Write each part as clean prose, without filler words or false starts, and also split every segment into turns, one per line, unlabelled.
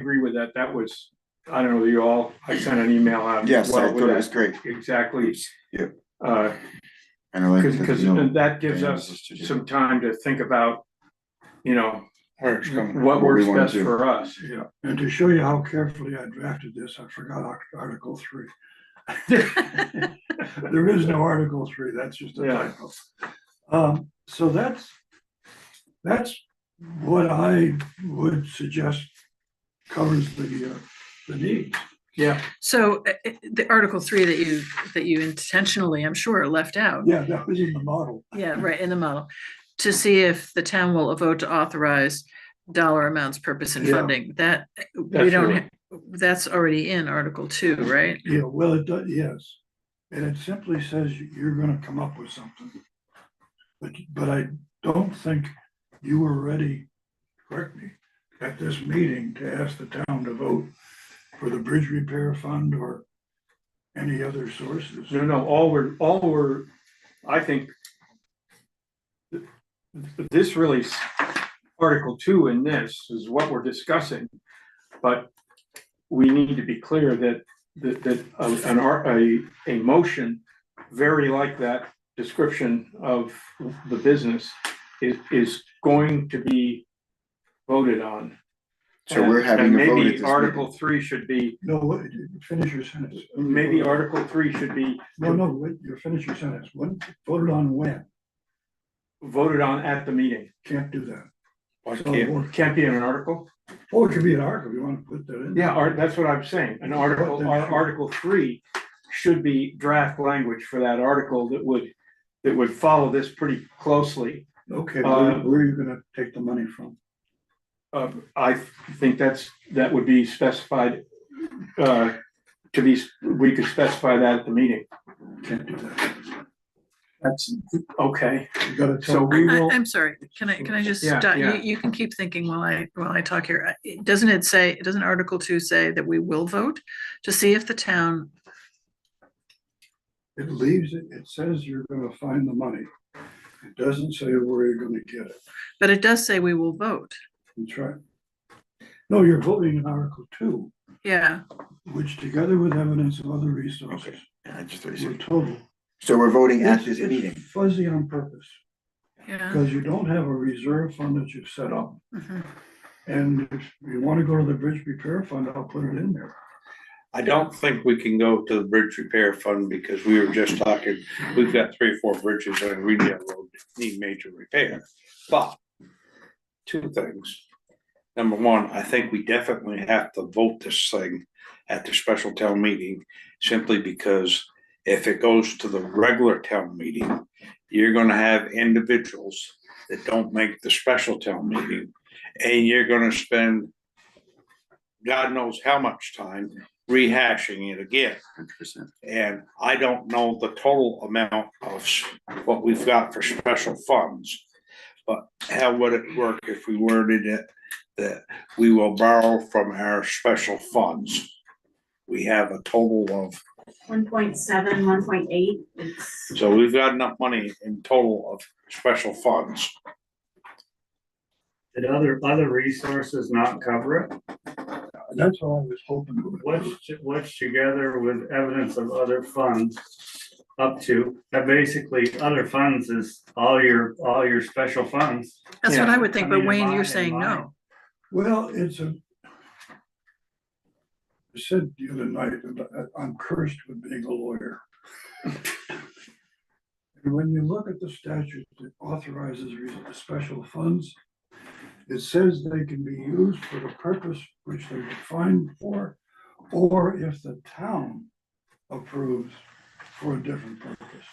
agree with that. That was, I don't know, you all, I sent an email out.
Yes, I thought it was great.
Exactly.
Yep.
And I like because that gives us some time to think about, you know, what works best for us.
Yeah, and to show you how carefully I drafted this, I forgot Article 3. There is no Article 3, that's just a typo. So that's what I would suggest covers the needs.
Yeah.
So the Article 3 that you intentionally, I'm sure, left out.
Yeah, that was in the model.
Yeah, right, in the model. To see if the town will vote to authorize dollar amounts, purpose, and funding. That we don't. That's already in Article 2, right?
Yeah, well, it does. Yes, and it simply says you're going to come up with something. But I don't think you were ready. Correct me at this meeting to ask the town to vote for the bridge repair fund or any other sources.
No. All we're. I think. This really, Article 2 in this is what we're discussing, but we need to be clear that a motion very like that description of the business is going to be voted on.
So we're having a vote.
Maybe Article 3 should be.
No, finish your sentence.
Maybe Article 3 should be.
No, wait, you finish your sentence. When voted on when?
Voted on at the meeting.
Can't do that.
Can't be in an article?
Oh, it could be an article, you want to put that in?
Yeah, that's what I'm saying. An article, Article 3 should be draft language for that article that would follow this pretty closely.
Okay, where are you gonna take the money from?
I think that would be specified, we could specify that at the meeting.
Can't do that.
That's okay.
You gotta tell.
So we will.
I'm sorry. Can I just
Yeah,
stop?
yeah.
You can keep thinking while I talk here. Doesn't Article 2 say that we will vote to see if the town?
It leaves it, it says you're gonna find the money. It doesn't say where you're gonna get it.
But it does say we will vote.
That's right. No, you're voting in Article 2,
Yeah.
which together with evidence of other resources,
Okay. I just
we're total.
So we're voting at this
It's
meeting.
fuzzy on purpose,
Yeah.
because you don't have a reserve fund that you've set up.
Mhm.
And if you wanna go to the bridge repair fund, I'll put it in there.
I don't think we can go to the bridge repair fund because we were just talking, we've got 3 or 4 bridges on Greendale Road that need major repair. But 2 things. Number 1, I think we definitely have to vote this thing at the special town meeting simply because if it goes to the regular town meeting, you're gonna have individuals that don't make the special town meeting, and you're gonna spend God knows how much time rehashing it again.
100%.
And I don't know the total amount of what we've got for special funds. But how would it work if we worded it that we will borrow from our special funds? We have a total of
1.7, 1.8.
so we've got enough money in total of special funds.
Did other resources not cover it?
That's what I was hoping.
What's together with evidence of other funds up to, that basically other funds is all your special funds.
That's what I would think,
I
but
mean,
Wayne, you're
in
saying
my-
no.
Well, I said the other night that I'm cursed with being a lawyer. And when you look at the statute that authorizes the special funds, it says they can be used for the purpose which they were fined for, or if the town approves for a different purpose.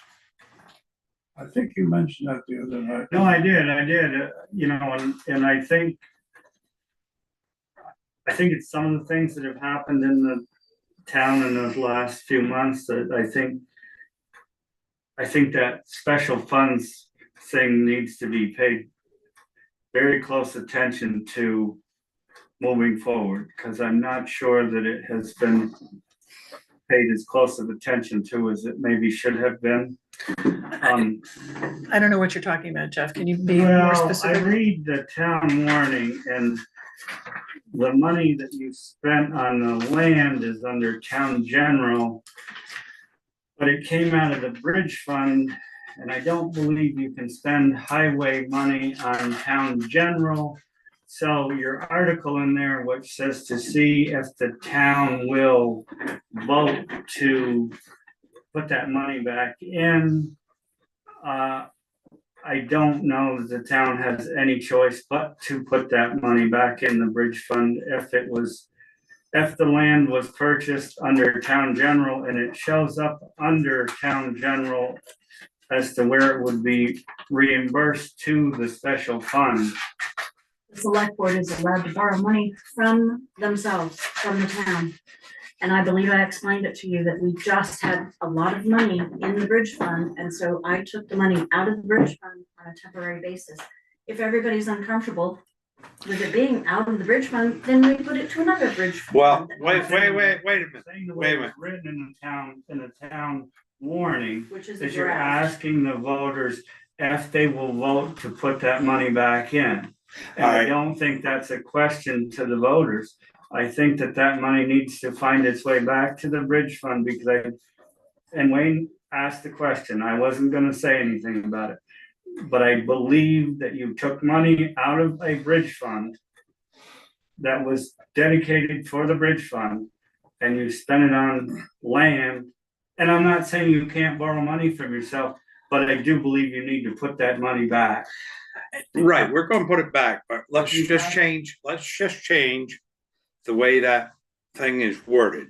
I think you mentioned that the other night.
No, I did, and I think it's some of the things that have happened in the town in the last few months that I think that special funds thing needs to be paid very close attention to moving forward, because I'm not sure that it has been paid as close of attention to as it maybe should have been.
I don't know what you're talking about, Jeff. Can you be more
Well, I
specific?
read the town warning, and the money that you spent on the land is under town general. But it came out of the bridge fund, and I don't believe you can spend highway money on town general. So your article in there, which says to see if the town will vote to put that money back in. I don't know that the town has any choice but to put that money back in the bridge fund if the land was purchased under town general and it shows up under town general as to where it would be reimbursed to the special fund.
The select board is allowed to borrow money from themselves, from the town. And I believe I explained it to you that we just had a lot of money in the bridge fund, and so I took the money out of the bridge fund on a temporary basis. If everybody's uncomfortable with it being out of the bridge fund, then we put it to another bridge.
Well,
fund.
wait a minute,
Saying the
Wait a
way it's written in the town warning,
Which is
is
a
you're
draft.
asking the voters if they will vote to put that money back in. And I
Alright.
don't think that's a question to the voters. I think that money needs to find its way back to the bridge fund because and Wayne asked the question, I wasn't gonna say anything about it. But I believe that you took money out of a bridge fund that was dedicated for the bridge fund and you spent it on land. And I'm not saying you can't borrow money from yourself, but I do believe you need to put that money back.
right, we're gonna put it back, but let's just change the way that thing is worded.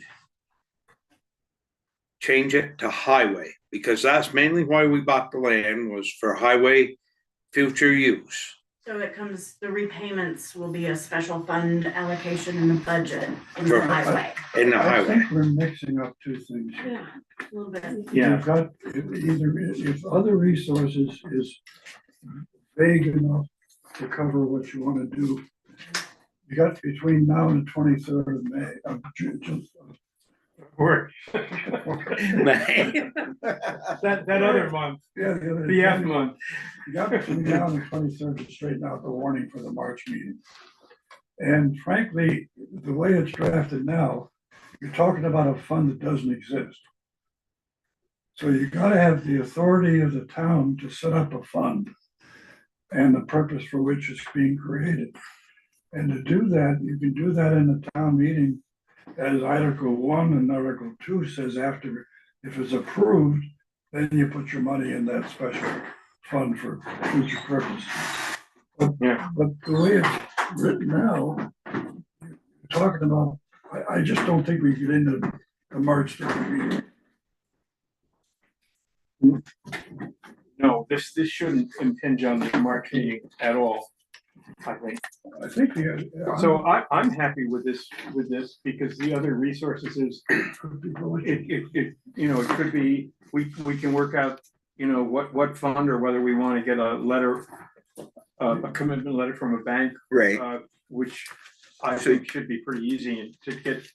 Change it to highway, because that's mainly why we bought the land, was for highway future use.
So it comes, the repayments will be a special fund allocation in the budget in the
Sure.
highway.
In the
I
highway,
think we're mixing up two things.
Yeah, a little bit.
Yeah,
You've got, if other resources is vague enough to cover what you wanna do, you got between now and the 23rd of May, of June.
work.
Man.
That other month,
Yeah,
the F month.
You got between now and the 23rd to straighten out the warning for the March meeting. And frankly, the way it's drafted now, you're talking about a fund that doesn't exist. So you gotta have the authority of the town to set up a fund and the purpose for which it's being created. And to do that, you can do that in the town meeting as Article 1 and Article 2 says after, if it's approved, then you put your money in that special fund for future purpose.
Yeah.
But the way it's written now, you're talking about, I just don't think we get into the March 3rd meeting.
No, this shouldn't impinge on the March meeting at all, I think.
I think
So I'm happy with this, because the other resources is,
could be really-
it could be, we can work out, what fund or whether we wanna get a letter, a commitment letter from a bank,
Right,
which I
So-
think should be pretty easy to get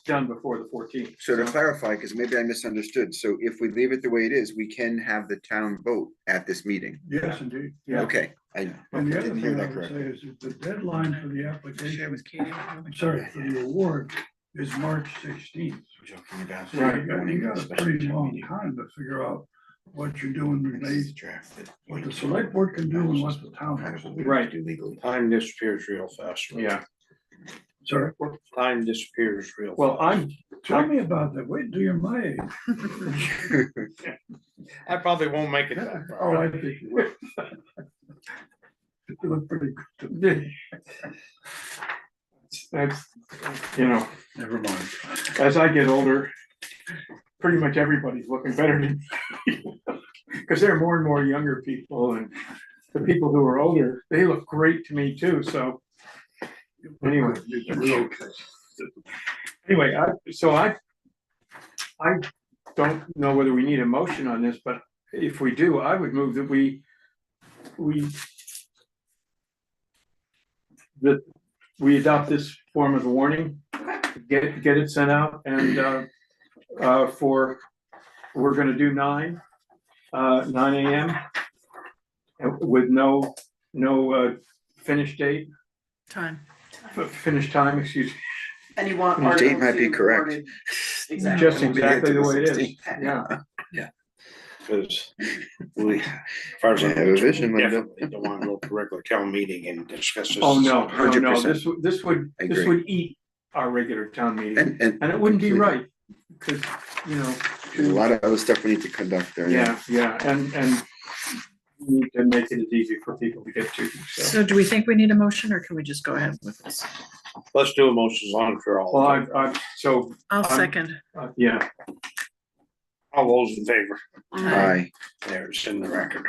done before the 14th.
so to clarify, because maybe I misunderstood, so if we leave it the way it is, we can have the town vote at this meeting?
Yes, indeed.
Yeah.
Okay, I
And the other
didn't hear
thing I
that
would say
correctly.
is that the deadline for the application, I'm sorry, for the award is March 16th.
Right.
So you got a pretty long time to figure out what you're doing, what the select board can do and what the town has to do.
Right.
Time disappears real fast.
Yeah,
Sorry,
Time disappears real.
well,
tell me about that, wait till you're my age.
I probably won't make it that
Oh,
far.
I think you will. You look pretty good to me.
that's,
Never mind.
as I get older, pretty much everybody's looking better than me. Cause there are more and more younger people, and the people who are older, they look great to me too, so. Anyway. Anyway, I don't know whether we need a motion on this, but if we do, I would move that we adopt this form of the warning, get it sent out, and we're gonna do 9 AM with no finish date.
Time.
Finish time, excuse me.
And you want.
The
date
Article
might be
2
correct.
worded Exactly.
Just exactly the way it is, yeah.
Cause we, as far as
I
I'm
have a vision,
concerned,
Linda.
definitely don't wanna go to regular town meeting and discuss this.
Oh, no, no, no,
100%.
this would,
I
this
agree.
would eat our regular town meeting,
And
and it wouldn't be
completely.
right, because, you know.
There's a lot of other stuff we need to conduct there.
Yeah, and we need to make it as easy for people to get to, so.
So do we think we need a motion, or can we just go ahead with this?
Let's do a motion as long as we're all,
Well, so,
I'll
I'm-
second.
yeah,
all those in favor,
Aye.
there, it's in the record.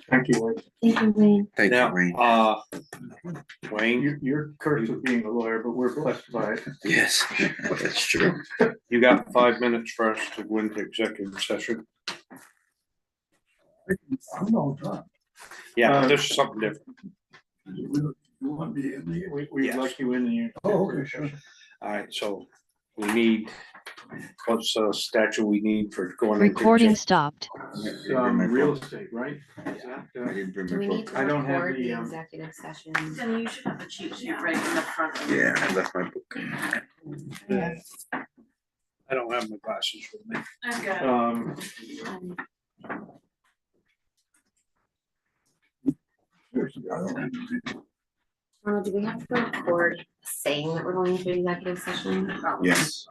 thank you, Wayne.
Thank you, Wayne.
Thank you,
Now,
Wayne.
Wayne,
You're cursed with being a lawyer, but we're blessed by it.
Yes, that's true.
you got 5 minutes for us to go into executive session?
I'm all done.
Yeah, this is something different.
You want me in the?
We'd
Yes.
like you in the.
Oh, okay, sure.
Alright, so we need, what's the statute we need for going into
Recording
exec-
stopped.
Real estate, right? Is that,
I didn't bring
Do
my
we need
book.
to
I don't have
record
the,
the executive session?
Then you should have the cheat sheet right in the front. of
Yeah, I left my book.
I don't have my glasses with me.
I've got it.
Seriously, I don't have to read.
Do we have to record saying that we're going into executive session?
Yes.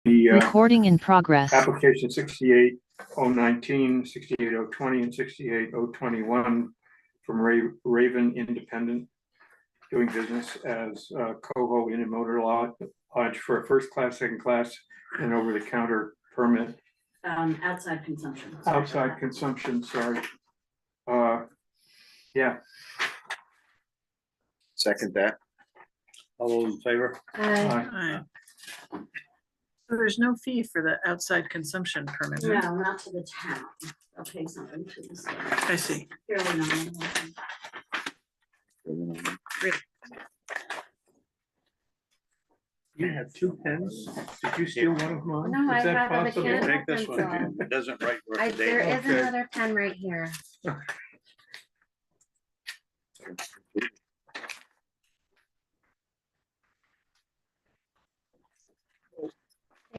the
Recording in progress.
application 68-019, 68-020, and 68-021 from Raven Independent, doing business as Coho Inn and Motor Lodge for a first class, second class, and over the counter permit.
Outside consumption. Sorry about
Outside
that.
consumption, sorry. Yeah,
Second that.
All those in favor?
aye.
So there's no fee for the outside consumption permit, huh?
No, not to the town. I'll pay something to the state.
I see.
Fairly nominal.
You have two pens? Did you steal one of mine?
No, I
Is that
have a
possible?
mechanical
Take this one,
pencil.
it doesn't write worth
I,
a
there
day.
is
Okay.
another pen right here.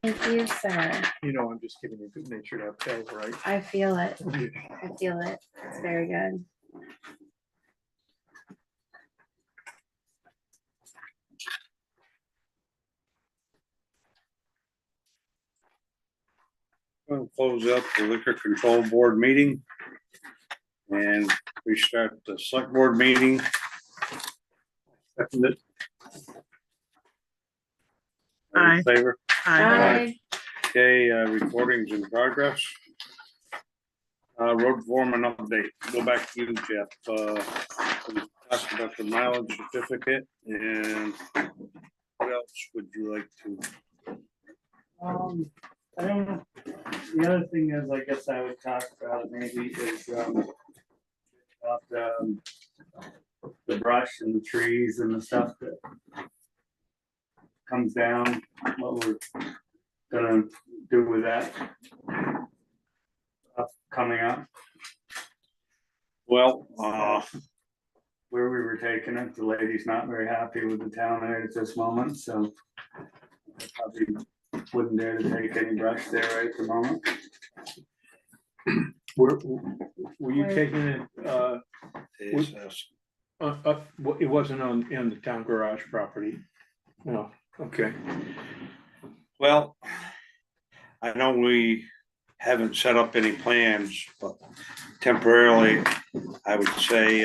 Thank you, sir.
You know, I'm just giving you good natured upsells, right?
I feel it. I feel it. It's very good.
We'll close up the liquor control board meeting. And we start the select board meeting. Second it. All in
Aye.
Favor?
Aye.
Okay, recordings in progress. Road foreman update, go back to you, Jeff, we talked about the mileage certificate, and what else would you like to?
I don't know. The other thing is, I guess I would talk about maybe is, about, the brush and the trees and the stuff that comes down, what we're gonna do with that stuff coming up,
Well,
where we were taking it. The lady's not very happy with the town right at this moment, so I probably wouldn't dare to take any brush there right at the moment.
Were you taking it, it wasn't in the town garage property? No, okay.
well, I know we haven't set up any plans, but temporarily, I would say,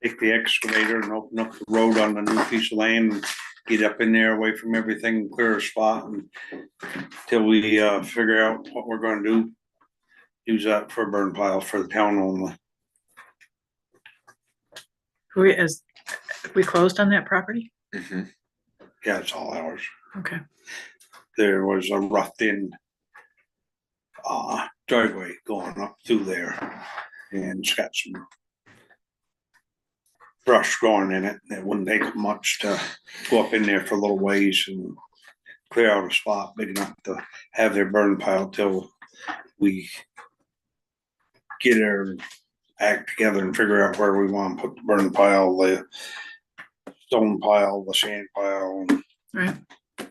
take the excavator and open up the road on the new piece of land, and get up in there away from everything, and clear a spot and till we figure out what we're gonna do. Use that for a burn pile for the town only.
We closed on that property?
Mhm.
Yeah, it's all ours.
Okay.
There was a roughed in driveway going up through there, and it's got some brush growing in it. It wouldn't take much to go up in there for a little ways and clear out a spot big enough to have their burn pile till we get our act together and figure out where we want to put the burn pile, the stone pile, the sand pile, and
Right.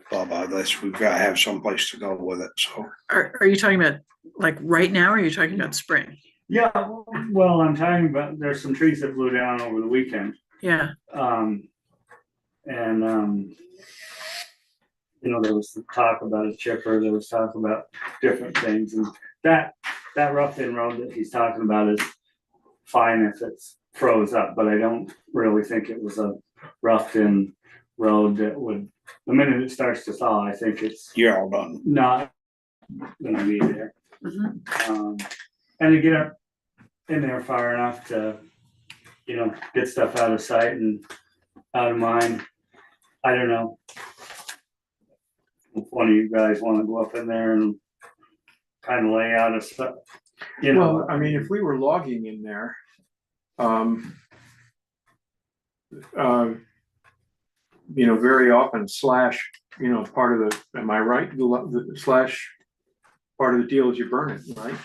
blah, blah, this. We've got to have some place to go with it, so.
Are you talking about like right now, or are you talking about spring?
Yeah, well, I'm talking about, there's some trees that blew down over the weekend.
Yeah,
You know, there was talk about a chipper, there was talk about different things, and that roughed in road that he's talking about is fine if it's froze up, but I don't really think it was a roughed in road that would, the minute it starts to thaw, I think it's
You're all done.
not gonna be there.
Mhm.
And to get up in there far enough to, you know, get stuff out of sight and out of mind. I don't know. If one of you guys wanna go up in there and kind of lay out a stuff, you know.
Well, I mean, if we were logging in there, very often slash, part of the, am I right? The slash part of the deal is you burn it, right?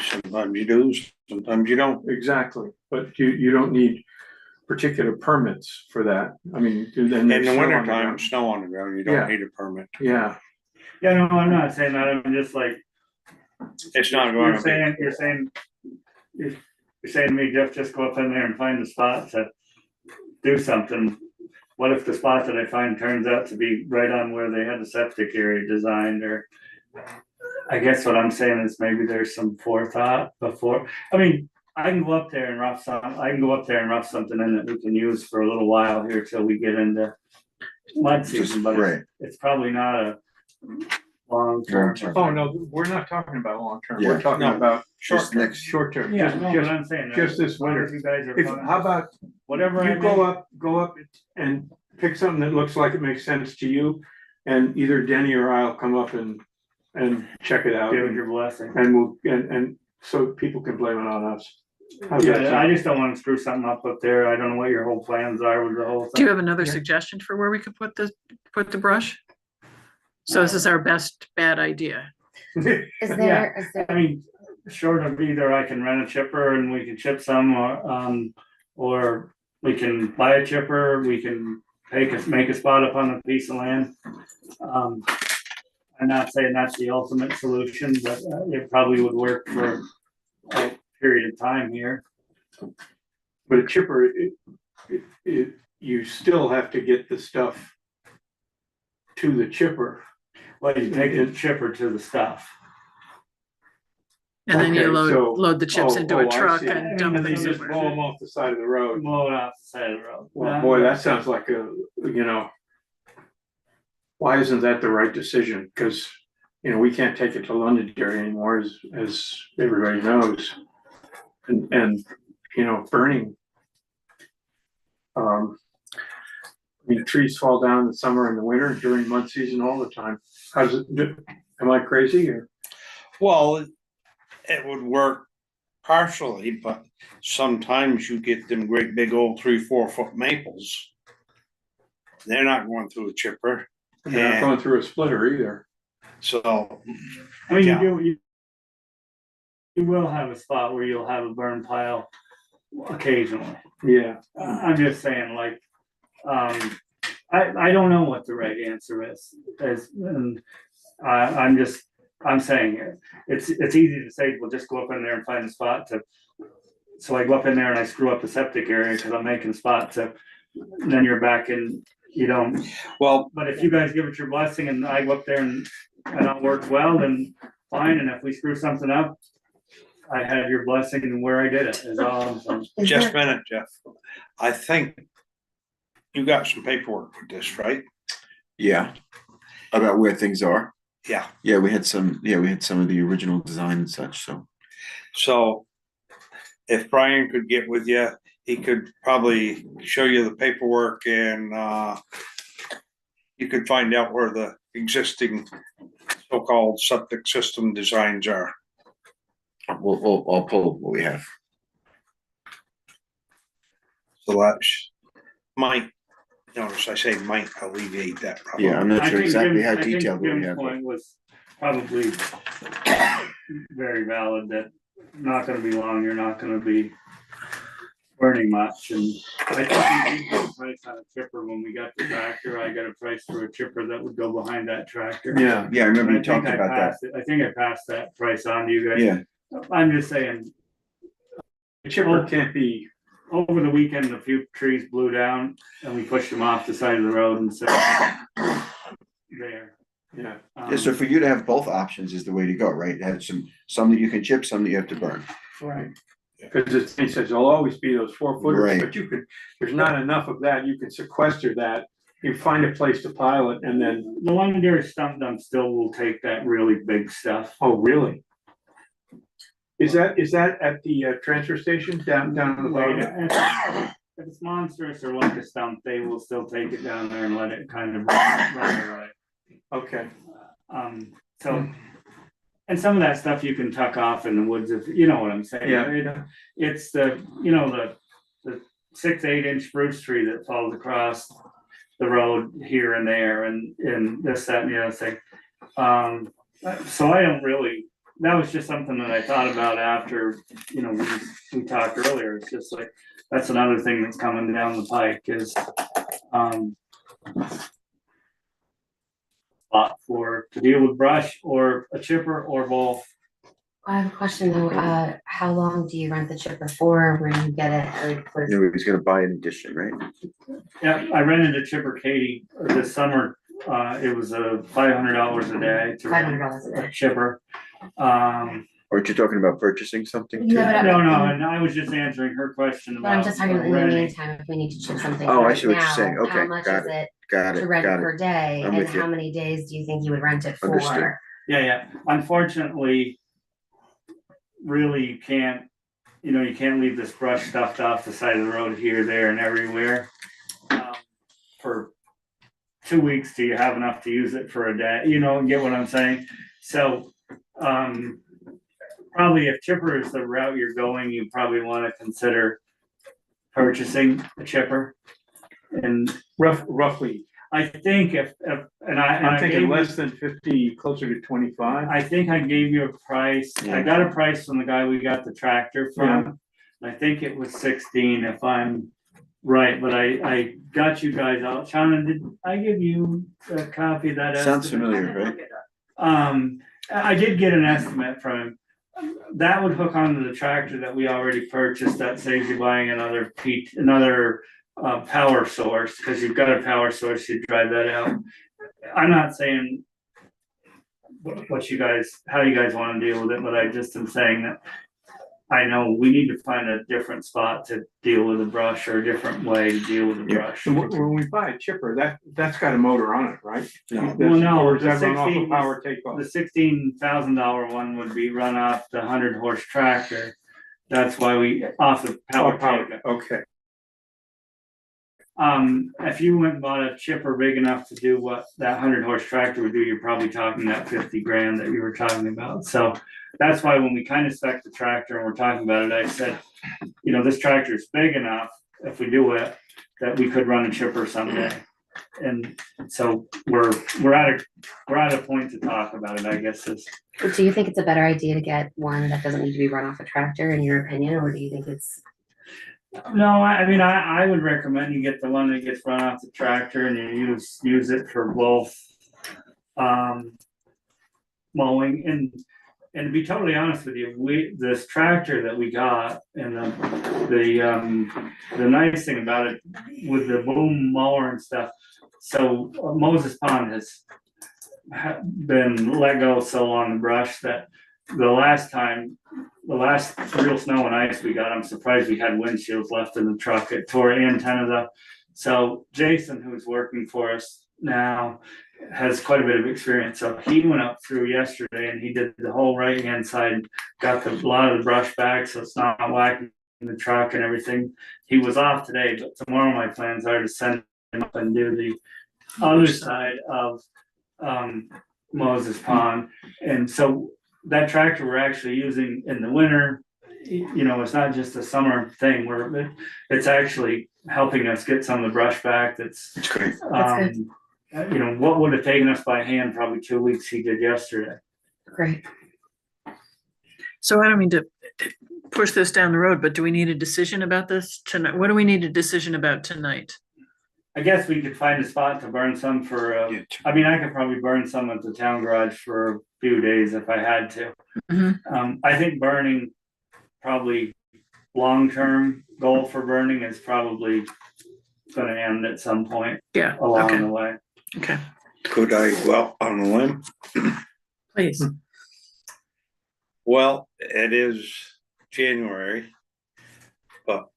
Sometimes you do, sometimes you don't.
Exactly, but you don't need particular permits for that. I mean, then
In
there's
the
snow on
winter
the
time,
ground.
snow on the ground, you
Yeah.
don't need a permit.
Yeah,
Yeah, no, I'm not saying that, I'm just like,
It's not
you're
going to
saying to me, Jeff, just go up in there and find a spot to do something. what if the spot that I find turns out to be right on where they had the septic area designed, or I guess what I'm saying is maybe there's some forethought before, I mean, I can go up there and rough something in that we can use for a little while here till we get into mud season, but
right.
it's probably not a long term.
Long-term.
Oh, no, we're not talking about long term,
Yeah.
we're talking
No.
about
Just next,
short term,
Yeah,
just,
no, but I'm saying.
just this
as long
winter.
as You guys are.
If,
fine.
how about,
Whatever. I
you go up and pick something that looks like it makes sense to you, and either Denny or I'll come up and check it out.
Give it your blessing.
And we'll, and so people can blame it on us. How's that
Yeah, I
sound?
just don't wanna screw something up there. I don't know what your whole plans are with the whole
Do you
thing.
have another
Yeah.
suggestion for where we could put the brush? So this is our best bad idea.
Is
Yeah.
there, is there,
I mean, short of either I can rent a chipper and we can chip some, or we can buy a chipper, we can make a spot up on a piece of land. I'm not saying that's the ultimate solution, but it probably would work for a period of time here.
But a chipper, you still have to get the stuff to the chipper.
Well, you take the chipper to the stuff.
And then you
Okay, so-
load the chips into
I
a truck
see.
and dump
And then
them
you just blow
somewhere.
them off the side of the road.
Mow it off the side of the road.
Well, boy, that sounds like why isn't that the right decision? Because, we can't take it to Londonderry anymore, as everybody knows. And, burning. Trees fall down in the summer and the winter during mud season all the time. Am I crazy or?
Well, it would work partially, but sometimes you get them great big old 3-4 foot maples. They're not going through a chipper,
They're not going through a splitter either.
so,
I mean,
Yeah.
you will have a spot where you'll have a burn pile occasionally.
Yeah.
I'm just saying, like, I don't know what the right answer is, and I'm saying it's easy to say, well, just go up in there and find a spot so I go up in there and I screw up the septic area because I'm making a spot then you're back in,
well,
but if you guys give it your blessing and I go up there and it works well, then fine, and if we screw something up, I have your blessing and where I did it is all I'm saying.
is
just a
there,
minute, Jeff. I think you got some paperwork with this, right?
yeah, about where things are.
Yeah,
Yeah, we had some of the original design and such, so.
so if Brian could get with you, he could probably show you the paperwork and, you could find out where the existing so-called septic system designs are.
I'll pull what we have.
So that might, notice I say might alleviate that problem.
Yeah, I'm not
I
sure
think
exactly
Jim-
how
I think
detailed we
Jim's
have. but-
point was probably very valid, that not gonna be long, you're not gonna be burning much, and I think we got a price on a chipper when we got the tractor. I got a price for a chipper that would go behind that tractor.
Yeah.
Yeah, I remember
And
you talked about that.
I think I passed that price on to you guys.
Yeah,
I'm just saying,
The chipper can't be,
over the weekend, a few trees blew down and we pushed them off the side of the road and so there.
yeah.
yeah, so for you to have both options is the way to go, right? Have some that you can chip, some that you have to burn.
Right. Because it says there'll always be those 4 footers,
Right.
but there's not enough of that, you can sequester that. You find a place to pile it and then,
The Londonderry stump dump still will take that really big stuff.
oh, really? Is that at the transfer station down on the bottom?
If it's monstrous or like a stump, they will still take it down there and let it kind of run away.
Okay,
So, and some of that stuff you can tuck off in the woods if, you know what I'm saying?
yeah.
It's the 6-8 inch spruce tree that falls across the road here and there and this, that, and the other thing. So I don't really, that was just something that I thought about after, we talked earlier. It's just like, that's another thing that's coming down the pike is, spot to deal with brush or a chipper or both.
I have a question though, how long do you rent the chipper for, when you get it, like, what is
No, he's gonna buy an addition, right?
Yeah, I rented a chipper Katie this summer. It was $500 a day to rent
$500 a
a
day?
chipper.
Aren't you talking about purchasing something too?
No, but
No, and I was just answering her question
But I'm
about
just talking in the
renting.
meantime, if we need to chip something
Oh, I
right
see what you're saying.
now,
Okay,
how much
got
is it
Got
to
it,
rent
got it.
per day?
I'm
And
with you.
how many days do you think you would rent it
Understood.
for?
Yeah. Unfortunately, really you can't leave this brush stuffed off the side of the road here, there and everywhere. For 2 weeks till you have enough to use it for a day, get what I'm saying? So, probably if chipper is the route you're going, you probably wanna consider purchasing a chipper. And
Roughly,
I think and
I'm
I
thinking
gave you-
less than 50, closer to 25.
I think I gave you a price. I got a price from the guy we got the tractor from. I think it was 16 if I'm right, but I got you guys out. Shannon, did I give you a copy of that
Sounds
estimate?
familiar, right?
I did get an estimate from him. That would hook onto the tractor that we already purchased. That saves you buying another power source, because you've got a power source, you drive that out. I'm not saying how you guys wanna deal with it, but I just am saying that I know we need to find a different spot to deal with the brush, or a different way to deal with the
Yeah.
brush.
And when we buy a chipper, that's got a motor on it, right?
No.
Well, no,
Or does
the
that run off
16
a power takeoff?
The $16,000 one would be run off the 100-horse tractor. That's why off the power takeoff.
Okay,
If you went and bought a chipper big enough to do what that 100-horse tractor would do, you're probably talking that 50 grand that you were talking about. So that's why when we kind of spec the tractor and we're talking about it, I said, this tractor is big enough, if we do it, that we could run a chipper someday. And so we're at a point to talk about it, I guess is.
Do you think it's a better idea to get one that doesn't need to be run off a tractor, in your opinion, or do you think it's?
No, I would recommend you get the one that gets run off the tractor and you use it for both mowing and to be totally honest with you, this tractor that we got, and the nice thing about it with the boom mower and stuff, so Moses Pond has been let go so on the brush that the last real snow and ice we got, I'm surprised we had windshields left in the truck. It tore antennas up. So Jason, who's working for us now, has quite a bit of experience. So he went up through yesterday and he did the whole right-hand side, got a lot of the brush back so it's not whacking the truck and everything. He was off today, but tomorrow my plans are to send him up and do the other side of Moses Pond. And so that tractor we're actually using in the winter, it's not just a summer thing, it's actually helping us get some of the brush back. That's
great.
That's
what would have taken us by hand probably 2 weeks, he did yesterday.
Great.
So I don't mean to push this down the road, but do we need a decision about this tonight? What do we need a decision about tonight?
I guess we could find a spot to burn some for, I could probably burn some at the town garage for a few days if I had to.
Mhm.
I think burning, probably long-term goal for burning is probably gonna end at some point
Yeah,
along
okay,
the way.
okay,
Could I go out on a limb?
please.
Well, it is January, but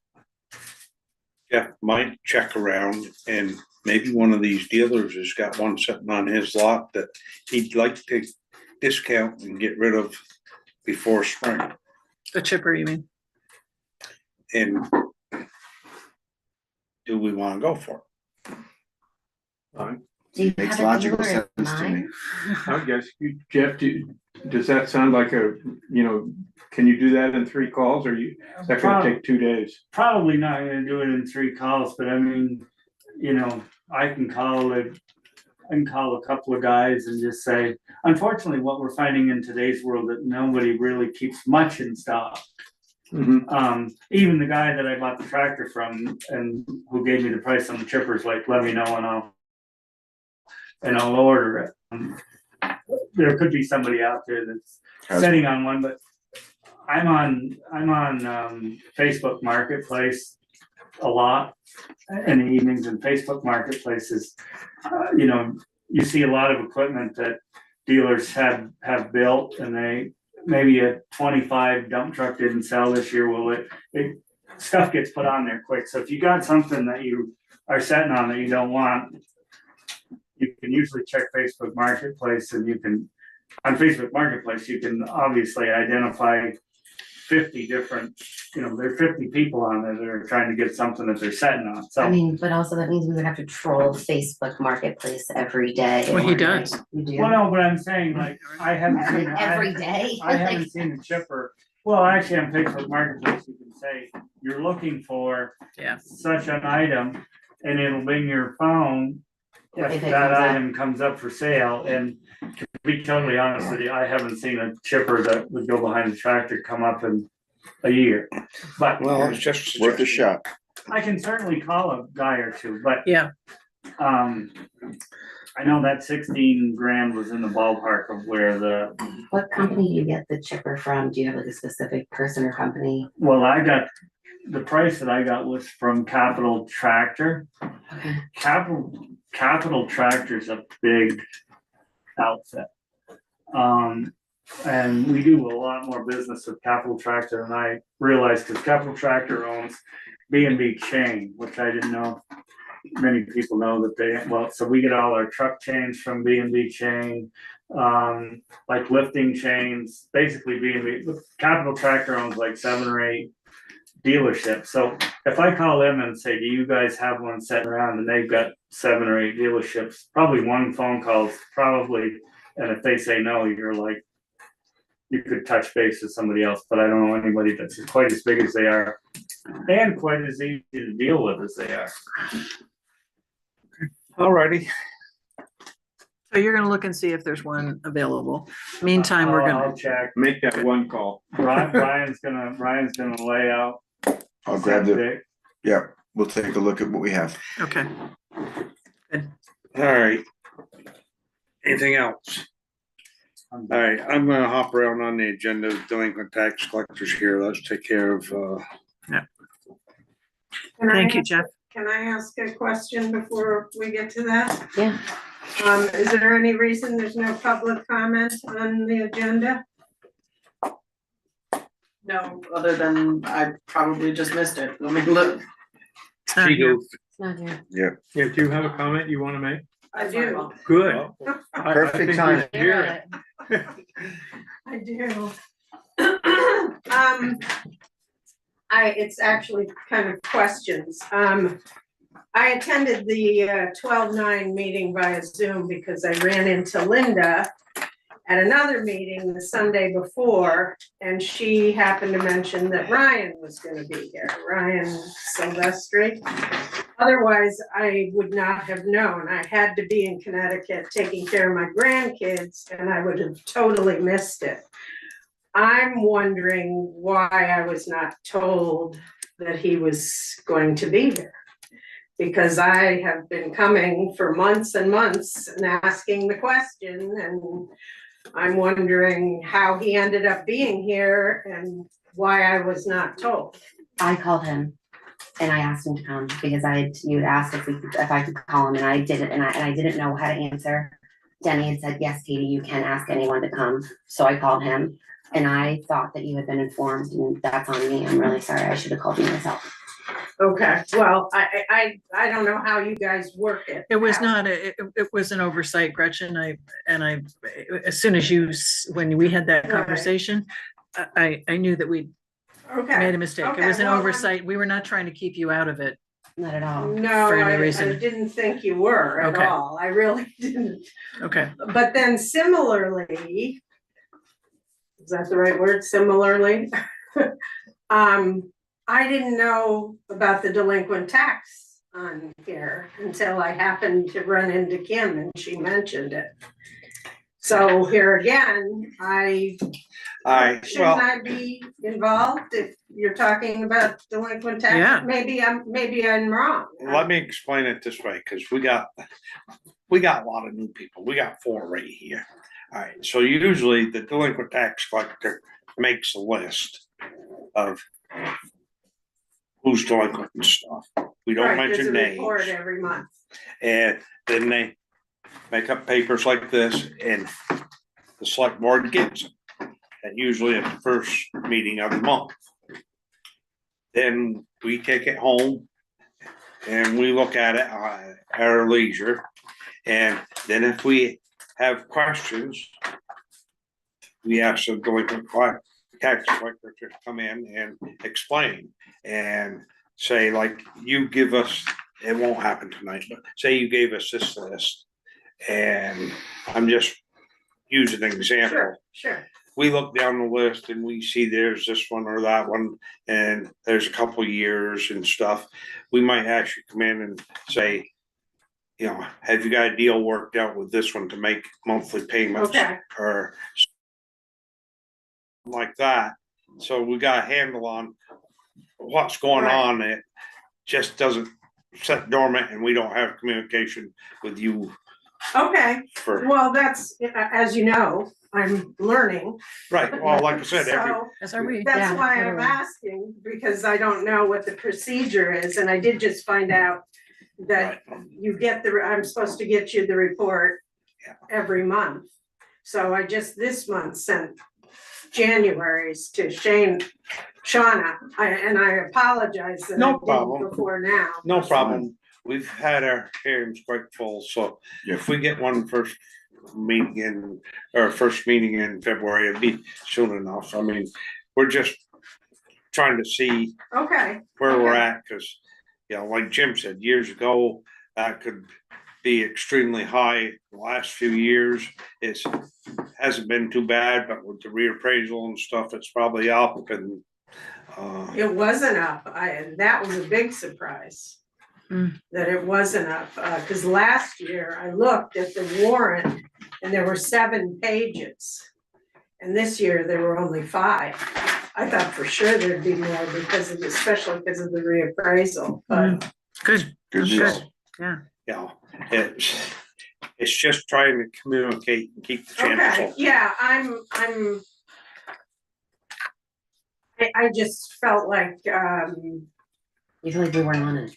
Jeff might check around and maybe one of these dealers has got one sitting on his lot that he'd like to discount and get rid of before spring.
The chipper, you mean?
And do we wanna go for it?
Do you
Makes
have a
logical
dealer in
sense to me.
mind?
I guess, Jeff, does that sound like can you do that in 3 calls, or is that gonna take 2 days?
Probably not gonna do it in 3 calls, but I can call a couple of guys and just say, unfortunately, what we're finding in today's world that nobody really keeps much in stock.
Mhm.
Even the guy that I bought the tractor from and who gave me the price on the chippers, like, let me know and I'll order it. There could be somebody out there that's sitting on one, but I'm on Facebook Marketplace a lot in the evenings, and Facebook Marketplace is, you know, you see a lot of equipment that dealers have built, and they, maybe a 25 dump truck didn't sell this year, well, it stuff gets put on there quick, so if you got something that you are setting on that you don't want, you can usually check Facebook Marketplace, and you can, on Facebook Marketplace, you can obviously identify 50 different, you know, there are 50 people on there that are trying to get something that they're setting on,
I
so.
mean, but also that means we would have to troll Facebook Marketplace every day.
Well, he
or, like,
does.
You do?
Well, no, but I'm saying, like, I haven't
I
seen.
mean, every day.
I haven't seen a chipper, well, actually, on Facebook Marketplace, you can say, you're looking for.
Yeah.
Such an item, and it'll bring your phone.
If
If
it
that
comes up.
item comes up for sale, and to be totally honest with you, I haven't seen a chipper that would go behind the tractor come up in a year. But
Well, it's just.
Worth a shot.
I can certainly call a guy or two, but
Yeah,
I know that 16 grand was in the ballpark of where the,
What company do you get the chipper from? Do you have like a specific person or company?
well, I got, the price that I got was from Capital Tractor.
Okay.
Capital Tractor's a big outfit. And we do a lot more business with Capital Tractor than I realized, because Capital Tractor owns B&B Chain, which I didn't know. Many people know that they, well, so we get all our truck chains from B&B Chain, like lifting chains, basically B&B. Capital Tractor owns like 7 or 8 dealerships. So if I call them and say, do you guys have one sitting around, and they've got 7 or 8 dealerships, probably one phone call's probably, and if they say no, you're like, you could touch base with somebody else, but I don't know anybody that's quite as big as they are and quite as easy to deal with as they are.
Alrighty,
so you're gonna look and see if there's one available. Meantime, we're gonna,
I'll check.
Make that one call.
Ryan's gonna lay out.
I'll grab the,
septic.
yeah, we'll take a look at what we have.
okay.
alright. Anything else? Alright, I'm gonna hop around on the agenda of delinquent tax collectors here. Let's take care of,
Thank you, Jeff.
Can I ask a question before we get to that?
Yeah.
Is there any reason there's no public comment on the agenda?
No, other than I probably just missed it. Let me look.
she goes,
It's not here.
Yeah, do you have a comment you wanna make?
I do,
Good.
well,
I
Perfect
think we
time.
should hear it.
I do. It's actually kind of questions. I attended the 12/9 meeting via Zoom because I ran into Linda at another meeting the Sunday before, and she happened to mention that Ryan was gonna be here, Ryan Silvestri. Otherwise, I would not have known. I had to be in Connecticut taking care of my grandkids, and I would have totally missed it. I'm wondering why I was not told that he was going to be here. Because I have been coming for months and months and asking the question, and I'm wondering how he ended up being here and why I was not told.
I called him and I asked him to come because you had asked if I could call him, and I didn't, and I didn't know how to answer. Denny had said, yes, Katie, you can ask anyone to come. So I called him, and I thought that you had been informed, and that's on me. I'm really sorry. I should have called you myself.
Okay, well, I don't know how you guys work it.
It was
out.
not, it was an oversight, Gretchen. As soon as when we had that
Right.
conversation, I knew that we
Okay.
made a mistake. It
Okay,
was an
well, I'm-
oversight. We were not trying to keep you out of it.
Not at all.
No,
for any
I
reason.
didn't think you were at
Okay.
all. I really didn't.
Okay.
But then similarly, is that the right word, similarly? I didn't know about the delinquent tax on here until I happened to run into Kim and she mentioned it. So here again,
alright,
shouldn't
well,
I be involved if you're talking about delinquent tax?
Yeah.
Maybe I'm wrong.
let me explain it this way, cause we got a lot of new people. We got 4 right here. Alright, so usually the delinquent tax collector makes a list of who's delinquent and stuff. We don't
Right, there's
mention
a
names.
report every month.
And then they make up papers like this and the select board gets them. And usually at the first meeting of the month. Then we take it home and we look at it at our leisure. And then if we have questions, we ask the delinquent tax collector to come in and explain and say, like, you give us, it won't happen tonight, but say you gave us this list. And I'm just using an example.
Sure, sure.
We look down the list and we see there's this one or that one, and there's a couple years and stuff. We might actually come in and say, you know, have you got a deal worked out with this one to make monthly payments?
Okay.
Or like that. So we got a handle on what's going
Right.
on. It just doesn't sit dormant and we don't have communication with you
Okay,
for,
well, that's, as you know, I'm learning.
right, well, like I said, every,
So
As are we.
that's
Yeah,
why I'm
totally.
asking, because I don't know what the procedure is, and I did just find out that
right,
you get I'm supposed to get you the report
Yeah.
every month. So I just this month sent January's to Shauna, and I apologize that
No
I didn't
problem.
before now.
no problem. We've had our hearings quite full, so if we get one first meeting in, or first meeting in February, it'd be soon enough. I mean, we're just trying to see
Okay,
where we're
Okay.
at, cause, you know, like Jim said, years ago, that could be extremely high. The last few years, it's, hasn't been too bad, but with the reappraisal and stuff, it's probably up and,
it wasn't up, that was a big surprise.
Mm.
That it wasn't up, cause last year I looked at the warrant and there were 7 pages. And this year there were only 5. I thought for sure there'd be more because of, especially because of the reappraisal, but
Good,
Good
good,
news.
yeah.
you know, it's just trying to communicate and keep the channels
okay,
open.
yeah, I just felt like,
You feel like we weren't on it,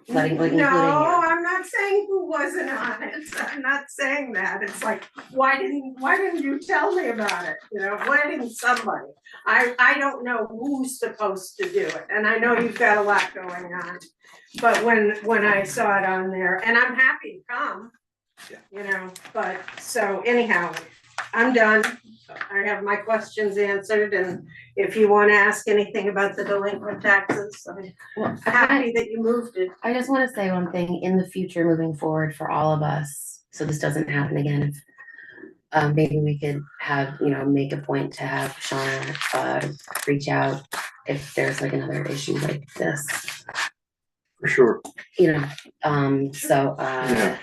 letting, like
no,
including you.
I'm not saying who wasn't on it, I'm not saying that, it's like, why didn't you tell me about it, you know, why didn't somebody? I don't know who's supposed to do it, and I know you've got a lot going on, but when I saw it on there, and I'm happy to come.
Yeah.
You know, but, so anyhow, I'm done, I have my questions answered, and if you wanna ask anything about the delinquent taxes, I'm
Well,
happy that you moved it.
I just wanna say one thing, in the future, moving forward for all of us, so this doesn't happen again, if maybe we could have, you know, make a point to have Shauna, reach out if there's like another issue like this,
For sure.
you know, so,
Yeah.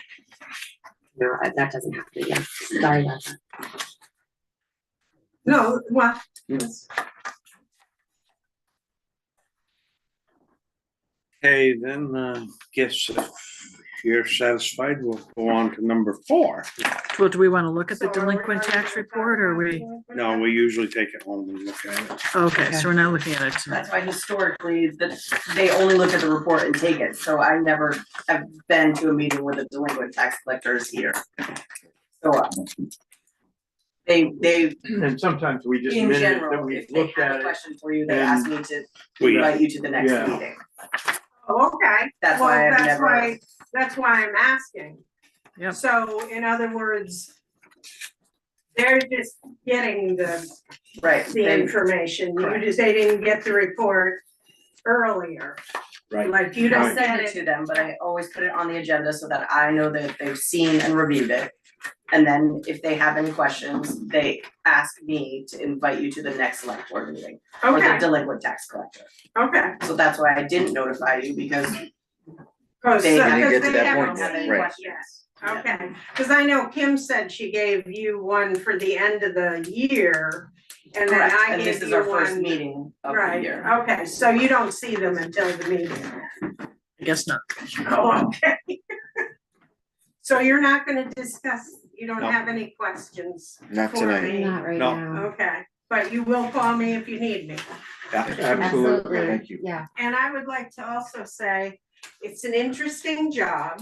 no, that doesn't happen again, sorry about that.
No, well,
Okay, then, guess if you're satisfied, we'll go on to number 4.
Well, do we want to look at the
so are we-
delinquent
are we
tax
gonna
report
talk
or
about
we?
delinquent
No,
tax?
we usually take it home and look at it.
Okay, so we're not looking at it tonight.
That's why historically, they only look at the report and take it, so I never have been to a meeting where the delinquent tax collector is here. So, they,
And sometimes we just
in
admit it that
general,
we
if they
looked
have
at
a
it.
question for you, they
and-
ask me to
We-
invite you to the next
Yeah.
meeting.
Oh, okay.
That's
Well,
why I've never.
That's why I'm asking.
Yep.
So in other words, they're just getting the
Right,
information,
correct.
they didn't get the report earlier.
Right.
Like you
I
don't
send
get
it to
it,
them, but I always put it on the agenda so that I know that they've seen and reviewed it. And then if they have any questions, they ask me to invite you to the next select board meeting or the
okay,
delinquent tax collector.
okay.
So that's why I didn't notify you because
Cause
They
because
didn't
get to
they
that
haven't
point
yet,
seen
right.
it yet. Okay, cause I know Kim said she gave you one for the end of the year. And then
correct,
I
and this
gave
is our
you
first
one,
meeting of the
right,
year.
okay, so you don't see them until the meeting.
I guess not.
Oh, okay. So you're not gonna discuss, you don't
No.
have any questions?
Not
for
tonight.
me?
Not right
No.
now.
Okay, but you will call me if you need me.
Absolutely.
Thank you.
Yeah.
And I would like to also say, it's an interesting job.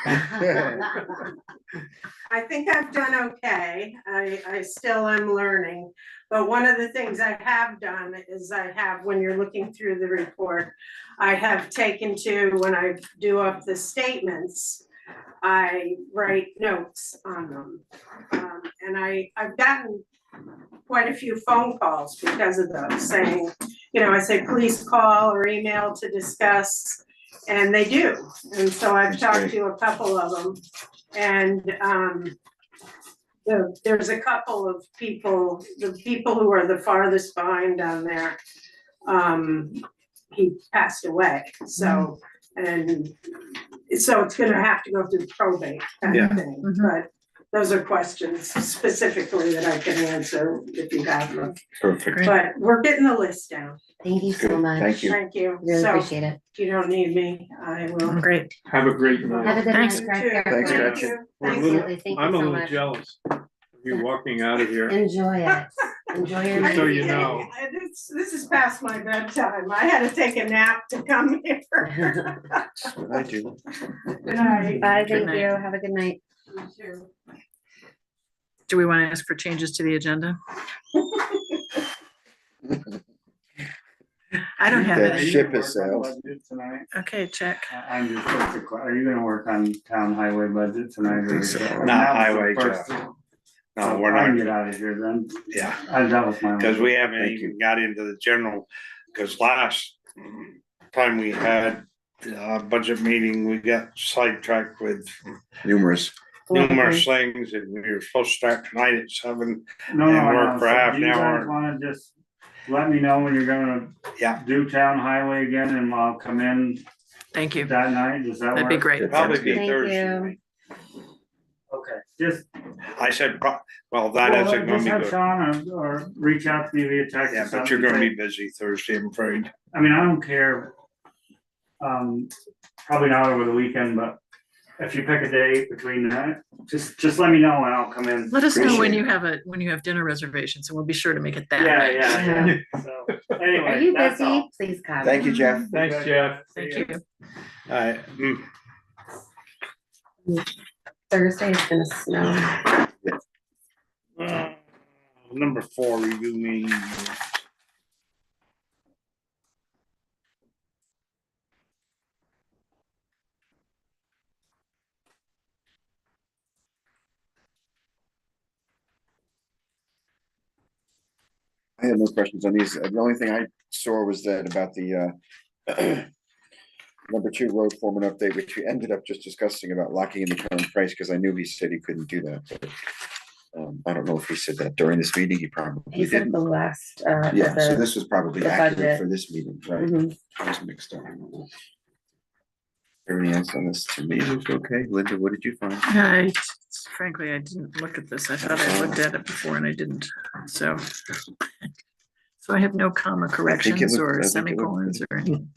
I think I've done okay. I still am learning. But one of the things I have done is when you're looking through the report, I have taken to, when I do up the statements, I write notes on them. And I've gotten quite a few phone calls because of those, saying, I say, please call or email to discuss, and they do. And so I've talked to a couple of them, and there's a couple of people, the people who are the farthest behind down there, he passed away, so, and so it's gonna have to go through probate kind of thing, but those are questions specifically that I can answer if you have them.
Perfect.
But we're getting the list down.
Thank you so
Good.
much.
Thank you.
Thank you.
Really
So
appreciate it.
if you don't need me, I will.
Great.
Have a great
Have a
night.
good
Thanks.
night.
You too.
Drive
Thanks,
carefully.
Gretchen.
We're a
Thank
little-
you.
Thank you
I'm a
so
little
much.
jealous of you walking out of here.
Enjoy it. Enjoy your
Just so
night.
you know.
This is past my bedtime. I had to take a nap to come here.
That's what I do.
Good night.
Bye,
Good
thank
night.
you. Have a good night.
You too.
Do we want to ask for changes to the agenda? I don't have
That
any.
ship has sailed.
Budget tonight.
Okay, check.
I'm just, are you gonna work on town highway budget tonight? or-
think so.
I mean,
Not
that was the
highway,
first-
No,
So
we're
I can
not,
get out of here then.
yeah,
That was my.
because we haven't
Thank
even got into the general, because last time we had budget meeting, we got sidetracked with
Numerous.
numerous things, and we were supposed to start tonight at 7.
No,
and
I
work
know.
for
So
half
do
an
you guys
hour.
wanna just let me know when you're gonna
Yeah,
do town highway again and I'll come in
Thank you.
that night? Does that work?
That'd be great.
it'd probably be
Thank
Thursday
you.
night.
Okay, just.
I said, well, that
well,
isn't gonna
just
be
have
good.
Sean or reach out to me via text. or
Yeah, but
something,
you're gonna
say-
be busy Thursday, I'm afraid.
I mean, I don't care. Probably not over the weekend, but if you pick a date between that, just let me know and I'll come in.
Let us know when
Appreciate
you have dinner reservations, and we'll be sure to make it that
Yeah,
night.
yeah. So,
Are
anyway,
you
that's
busy?
all.
Please come.
Thank you, Jeff.
Thanks, Jeff.
Thank
See ya.
you.
Thursday is gonna snow.
Number 4, review meeting.
I had no questions on these. The only thing I saw was that about the number 2 road foreman update, which we ended up just discussing about locking in the current price, because I knew he said he couldn't do that. But I don't know if he said that during this meeting. He probably
He said
didn't.
the last,
Yeah, so
the-
this was probably
the
accurate
budget.
for this meeting, right?
Mhm.
I was mixed up. Everything else on this to me looked okay. Linda, what did you find?
Frankly, I didn't look at this. I thought I looked at it before and I didn't, so. So I have no comma corrections
looked-
or
I think it looked
semicolons or anything.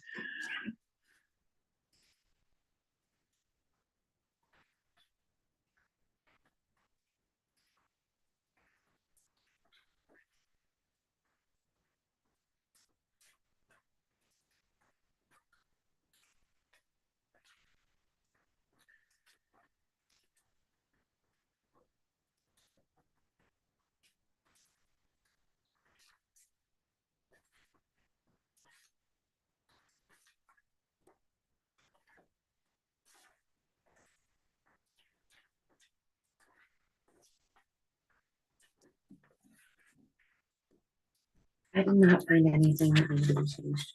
I did not find anything that needed to be changed.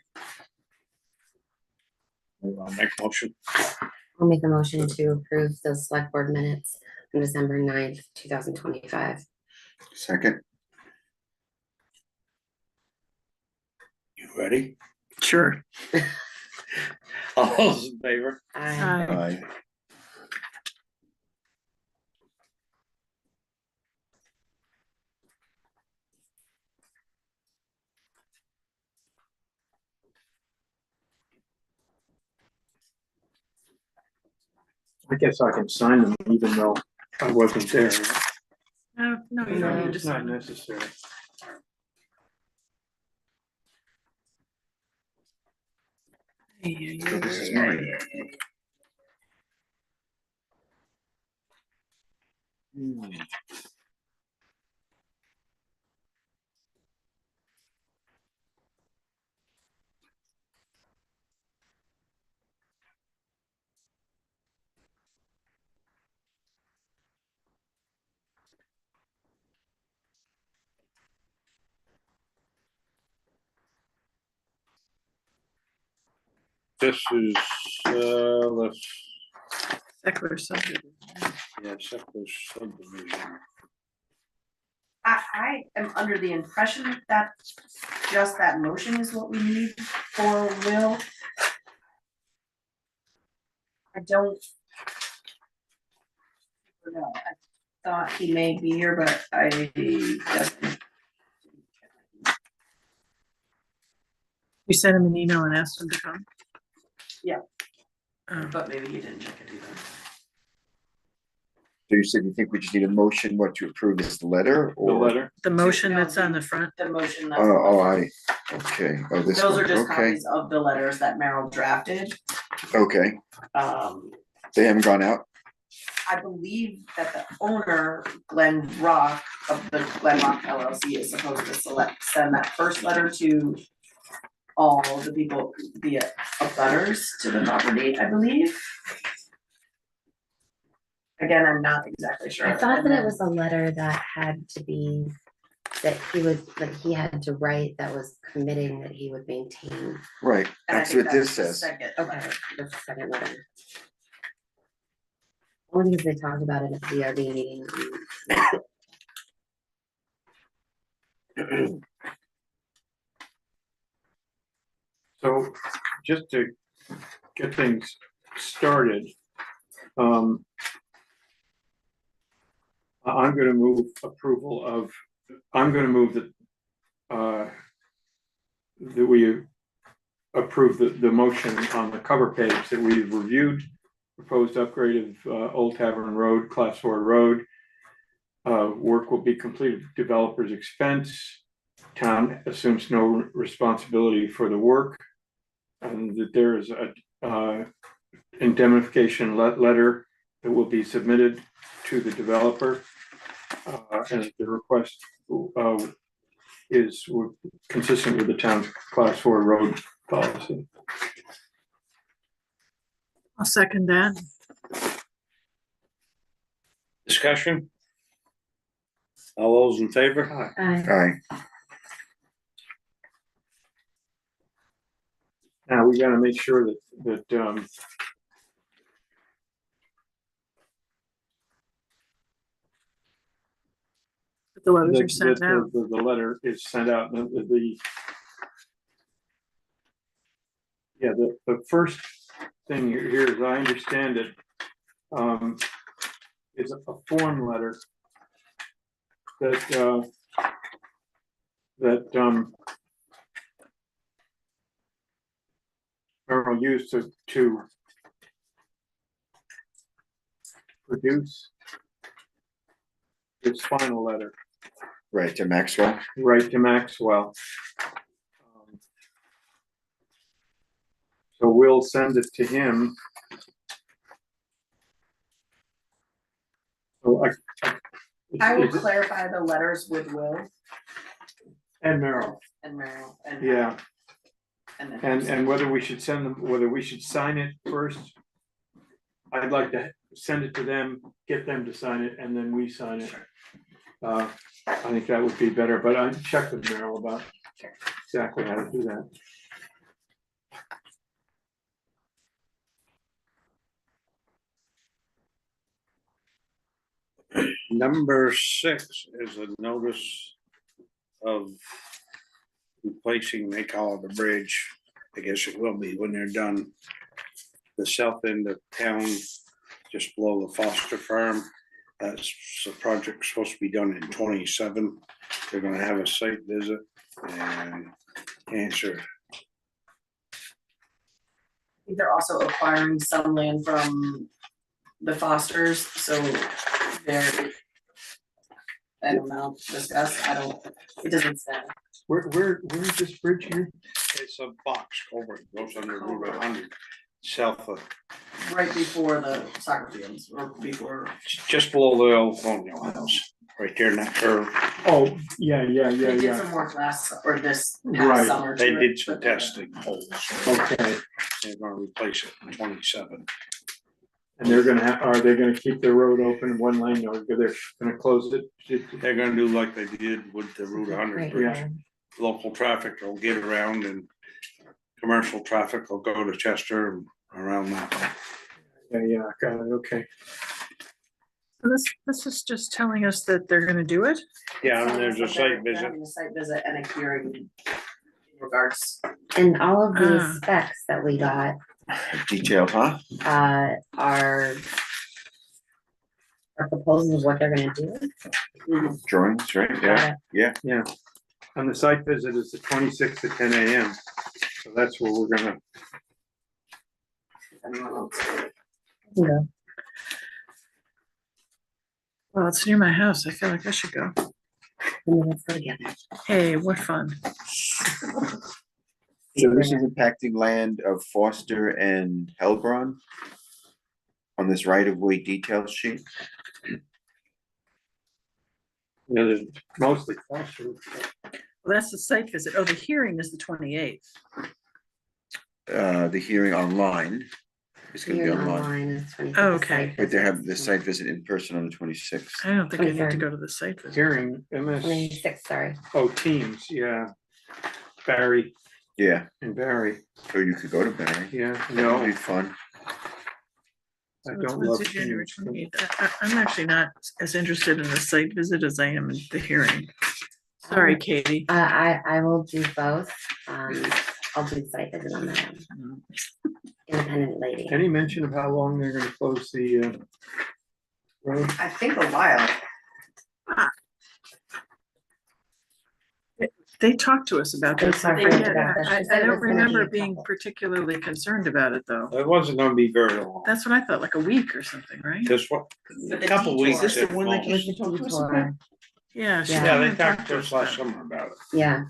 I'll make a motion.
I'll make a motion to approve the select board minutes on December 9th, 2025.
Second,
You ready?
Sure.
All those in favor?
Aye.
aye.
I guess I can sign them even though I wasn't there.
No, you don't need to
It's not
sign it.
necessary.
So this is mine.
This is, let's,
Secular subdivision.
yeah, separate subdivision.
I am under the impression that just that motion is what we need for Will. I don't. know. I thought he may be here, but I doesn't.
You sent him an email and asked him to come?
Yeah.
But
maybe he didn't check it either.
So you said you think we just need a motion, what, to approve this letter
The
or?
letter,
the motion
No,
that's on the front,
The motion that's.
Okay, oh, this
Those
one,
are just
okay,
copies of the letters that Merrill drafted.
okay, they haven't gone out,
I believe that the owner, Glen Rock of the Glen Rock LLC, is supposed to send that first letter to all the people via abutters to the property, I believe. Again, I'm not exactly sure.
I thought that it was a letter that had to be, that he would, like, he had to write that was committing that he would maintain.
right,
And I
that's
think
what this
the
says.
second
Okay,
letter.
the second letter. Only because they talked about it at the DRB meeting.
so just to get things started. I'm gonna move approval of, I'm gonna move that that we approve the motion on the cover page that we've reviewed. Proposed upgrade of Old Tavern Road, Class 4 road. Work will be completed at developer's expense. Town assumes no responsibility for the work. And that there is a indemnification letter that will be submitted to the developer. And the request is consistent with the town's Class 4 road policy.
I'll second that.
Discussion? All those in favor?
Aye,
Now, we gotta make sure that
The letters are sent out.
the letter is sent out, the first thing here, as I understand it, is a form letter that Merrill used to produce this final letter.
right, to Maxwell,
Right to Maxwell. So we'll send it to him. So
I will
is it-
clarify the letters with Will
and Merrill,
and Merrill and.
yeah,
And then.
and whether we should send them, whether we should sign it first. I'd like to send it to them, get them to sign it, and then we sign it. I think that would be better, but I checked with Merrill about exactly how to do that.
Number 6 is a notice of replacing, they call it a bridge. I guess it will be when they're done. The south end of town, just below the Foster Farm. That's the project supposed to be done in 27. They're gonna have a site visit and answer.
They're also acquiring some land from the Fosters, so they're. I don't know, discuss, it doesn't say.
where is this bridge here?
It's a box culvert, goes under Route 100, south of,
Right before the soccer fields, or before.
just below the old colonial house, right there in that curve.
Oh, yeah,
They did some work last, or this
Right.
past summer.
They
to
did
it,
some
but,
testing holes.
Okay,
They're gonna replace it in 27.
and they're gonna have, are they gonna keep the road open one lane, or they're gonna close it?
They're gonna do like they did with the Route 100
Right,
bridge.
Yeah.
Local traffic will get around and commercial traffic will go to Chester and around that way.
Yeah, got it, okay.
So this is just telling us that they're gonna do it?
Yeah, and there's a
They're
site visit.
having a site visit and a hearing in regards.
And all of these
Ah.
specs that we got,
Detailed, huh?
are proposals of what they're gonna do.
Drawings, right? Yeah.
And the site visit is the 26th at 10 AM. So that's where we're gonna,
Yeah.
Well, it's near my house. I feel like I should go.
Let's go together.
Hey, what fun.
So this is impacting land of Foster and Helbron on this right of way detail sheet.
there's mostly Foster.
Well, that's the site visit. Oh, the hearing is the 28th.
The hearing online is gonna be
Hearing
online,
online is 26th.
Oh, okay.
but they have the site visit in person on the 26th.
I don't think I need to
23rd.
go to the site visit.
Hearing MS,
26th, sorry.
oh, Teams, yeah. Barry
Yeah,
and Barry,
or you could go to Barry.
yeah,
That would
no,
be fun.
I
So it's
don't love
Wednesday, January
Teams.
28th. I'm actually not as interested in the site visit as I am in the hearing. Sorry, Katie.
I will do both. I'll do the site visit on that one. Independent lady.
Any mention of how long they're gonna close the road?
I think a while.
They talked to us about
They
this. I
talked to us
forget.
about this. She
I
said it
don't
was gonna be
remember
a
being
couple.
particularly concerned about it, though.
It wasn't gonna be very long.
That's what I thought, like a week or something, right?
Just what,
But
a
the
couple
detour-
weeks
Is this
at
the one that
most.
It was the detour.
Yeah. she
Yeah.
Yeah, they
didn't
talked to us
about
last
it.
summer about it.
Yeah,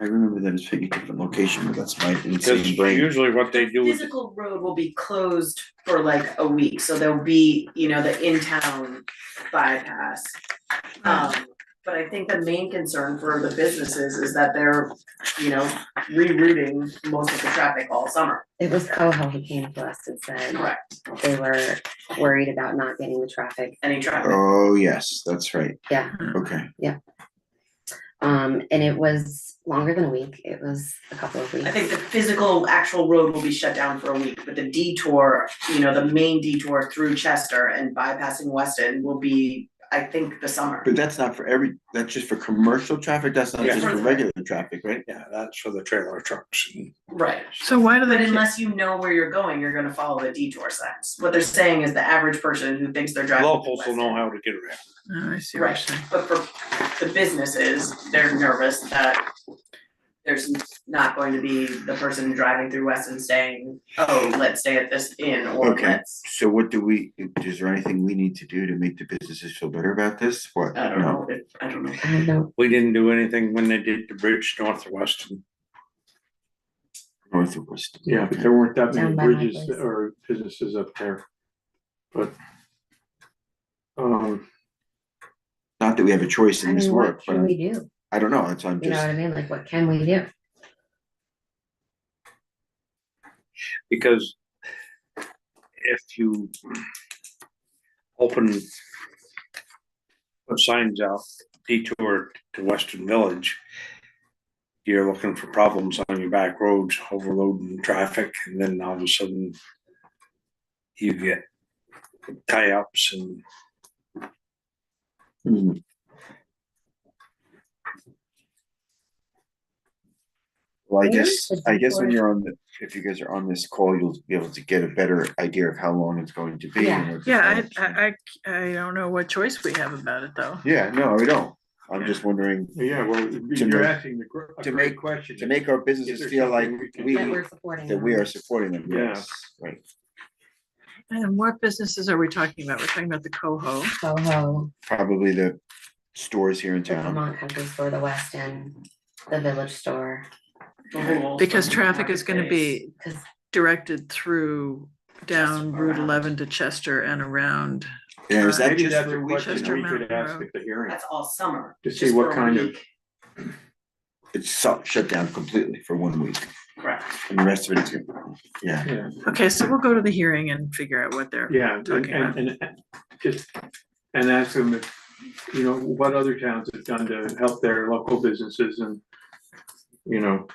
I remember that it's a different location, but that's my
Because
insane brain.
usually what they do is,
Physical road will be closed for like a week, so there'll be, the in-town bypass. But I think the main concern for the businesses is that they're, rerouting most of the traffic all summer.
it was Coho who came to us and said
Correct.
they were worried about not getting the traffic.
Any traffic.
Oh, yes, that's right.
Yeah,
Okay.
and it was longer than a week. It was a couple of weeks.
I think the physical actual road will be shut down for a week, but the detour, the main detour through Chester and bypassing Weston will be, I think, the summer.
But that's not for that's just for commercial traffic, that's not
Yeah.
just for regular traffic, right?
yeah, that's for the trailer trucks. And
Right.
So why do
But
they?
unless you know where you're going, you're gonna follow the detour signs. What they're saying is the average person who thinks they're driving. to
Locals will know
Weston.
how to get around.
Oh, I see what you're
Right,
saying.
but for the businesses, they're nervous that there's not going to be the person driving through Weston saying, oh, let's stay at this inn, or
Okay,
let's,
so is there anything we need to do to make the businesses feel better about this? What?
I don't
No.
know, I don't know.
I don't,
We didn't do anything when they did the bridge north of Weston.
North of Weston.
Yeah, but
Okay.
there weren't that many
Down by my
bridges
place.
or businesses up there. But.
Not that we have a choice
I
in this
mean,
work,
what
but
can we do?
I don't know, that's, I'm
You know
just,
what I mean? Like, what can we do?
Because if you open, put signs out, detour to Western Village, you're looking for problems on your back roads, overloading traffic, and then all of a sudden you get tie-ups and
Hmm. Well, I guess when you're if you guys are on this call, you'll be able to get a better idea of how long it's going to be.
Yeah.
and what
Yeah,
the-
I don't know what choice we have about it, though.
Yeah, no, we don't. I'm just wondering,
Yeah, well, you're
make-
asking a
to
great
make-
question.
to make our
Is
businesses
there
feel like
something we can
we,
That we're supporting
that
them.
we are supporting them,
Yeah.
yes, right.
And what businesses are we talking about? We're talking about the Coho.
Coho,
Probably the stores here in
the
town.
Vermont Country Store, the Weston. the village store.
Because traffic is gonna be
Cause
directed through down Route 11 to Chester and around.
Yeah, is that
Maybe
just
that's
for
a
a week?
question
Chester
we could
Mountain
ask
Road.
at the hearing,
That's all summer.
to see
just
what
for a
kind of,
week.
It's shut down completely for 1 week,
Correct.
and the rest of it is, yeah.
yeah,
Okay, so we'll go to the hearing and figure out what they're
yeah,
talking about.
and just, and ask them if, you know, what other towns have done to help their local businesses and, you know.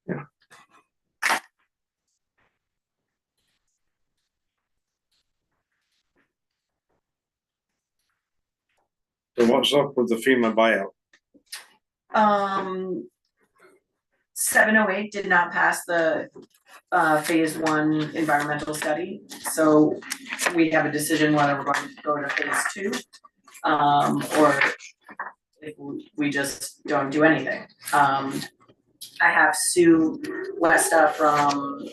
Yeah.
So what's up with the FEMA buyout?
708 did not pass the phase 1 environmental study, so we have a decision whether we're going to go to phase 2. Or if we just don't do anything. I have Sue Westa from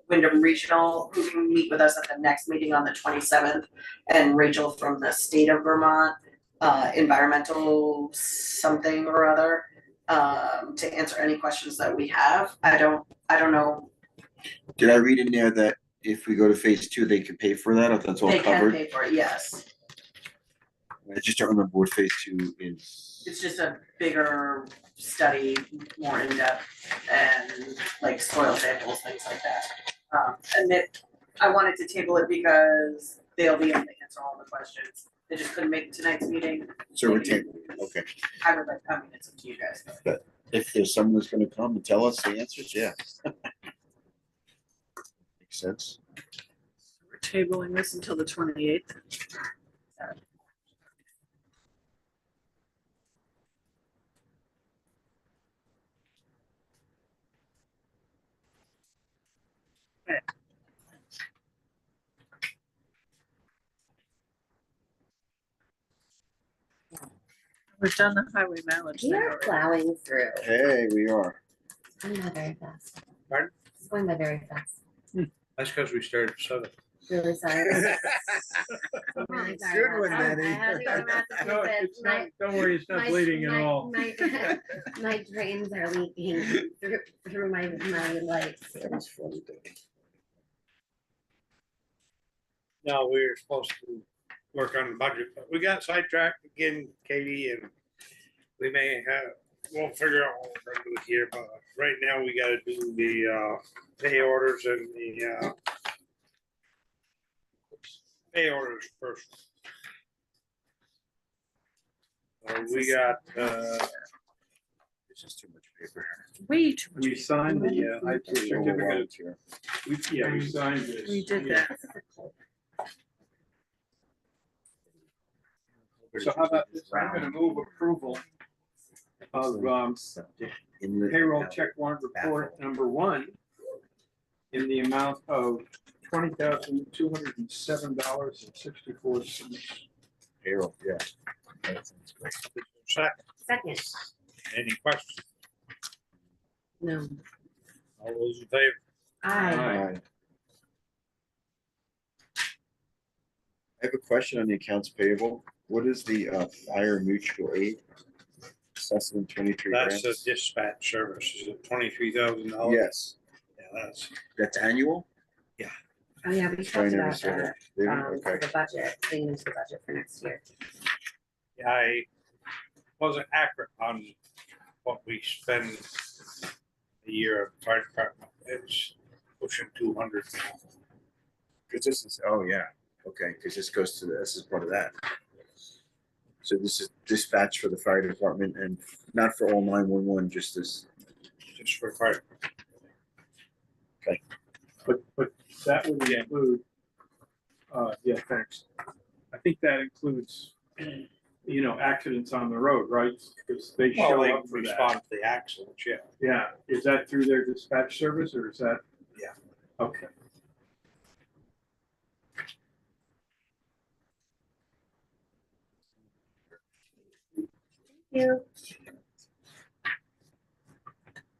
Wyndham Regional, who can meet with us at the next meeting on the 27th, and Rachel from the state of Vermont, environmental something or other, to answer any questions that we have. I don't know.
Did I read in there that if we go to phase 2, they can pay for that, if that's all
They can
covered?
pay for it, yes.
I just don't remember what phase 2 is.
It's just a bigger study, more in-depth, and like soil samples, things like that. I wanted to table it because they'll be able to answer all the questions. They just couldn't make tonight's meeting.
So we're tabling, okay.
I would like, it's up to you guys.
If there's someone that's gonna come and tell us the answers, yeah. Makes sense.
We're tabling this until the 28th. We've done the highway mileage
We
thing
are
already.
plowing through.
Hey, we are.
Going by very fast.
Pardon?
It's going by very fast.
That's because we started southern.
Really sorry. Really sorry
Good one,
about that.
Betty.
I haven't even had to
No,
keep it.
it's not, don't worry, it's not bleeding at all.
My drains are leaking through my lights.
That was funny.
No, we were supposed to work on the budget, but we got sidetracked again, Katie, and we may have, we'll figure out what we're gonna do here, but right now we gotta do the pay orders and the pay orders first. We got
It's just too much paper.
Way too much.
We signed the, I certificate,
Overwhelmed here.
we signed this.
We did that.
So how about this, I'm gonna move approval of
In the-
payroll check warrant report number 1 in the amount of $20,207.64.
Payroll, yeah. That sounds great.
second.
Second,
Any questions?
no.
All those in favor?
I,
Alright. I have a question on the accounts payable. What is the fire mutual aid? Assessment 23 grand?
That's a dispatch service, is it $23,000?
Yes,
Yeah,
that's annual?
oh yeah, we
I
talked
never
about
saw
that,
that. Did we?
for
Okay.
the budget, being into the budget for next year.
I wasn't accurate on what we spend a year at the fire department. It's pushing 200 now.
Cause this is, oh yeah, okay, cause this goes to, this is part of that. So this is dispatch for the fire department and not for all 911, just this.
Just for fire.
But that would include, yeah, thanks. I think that includes, you know, accidents on the road, right? Because they
Well,
show
they
up for that.
respond to the accidents, yeah.
Yeah, is that through their dispatch service or is that?
Yeah.
Okay.
You,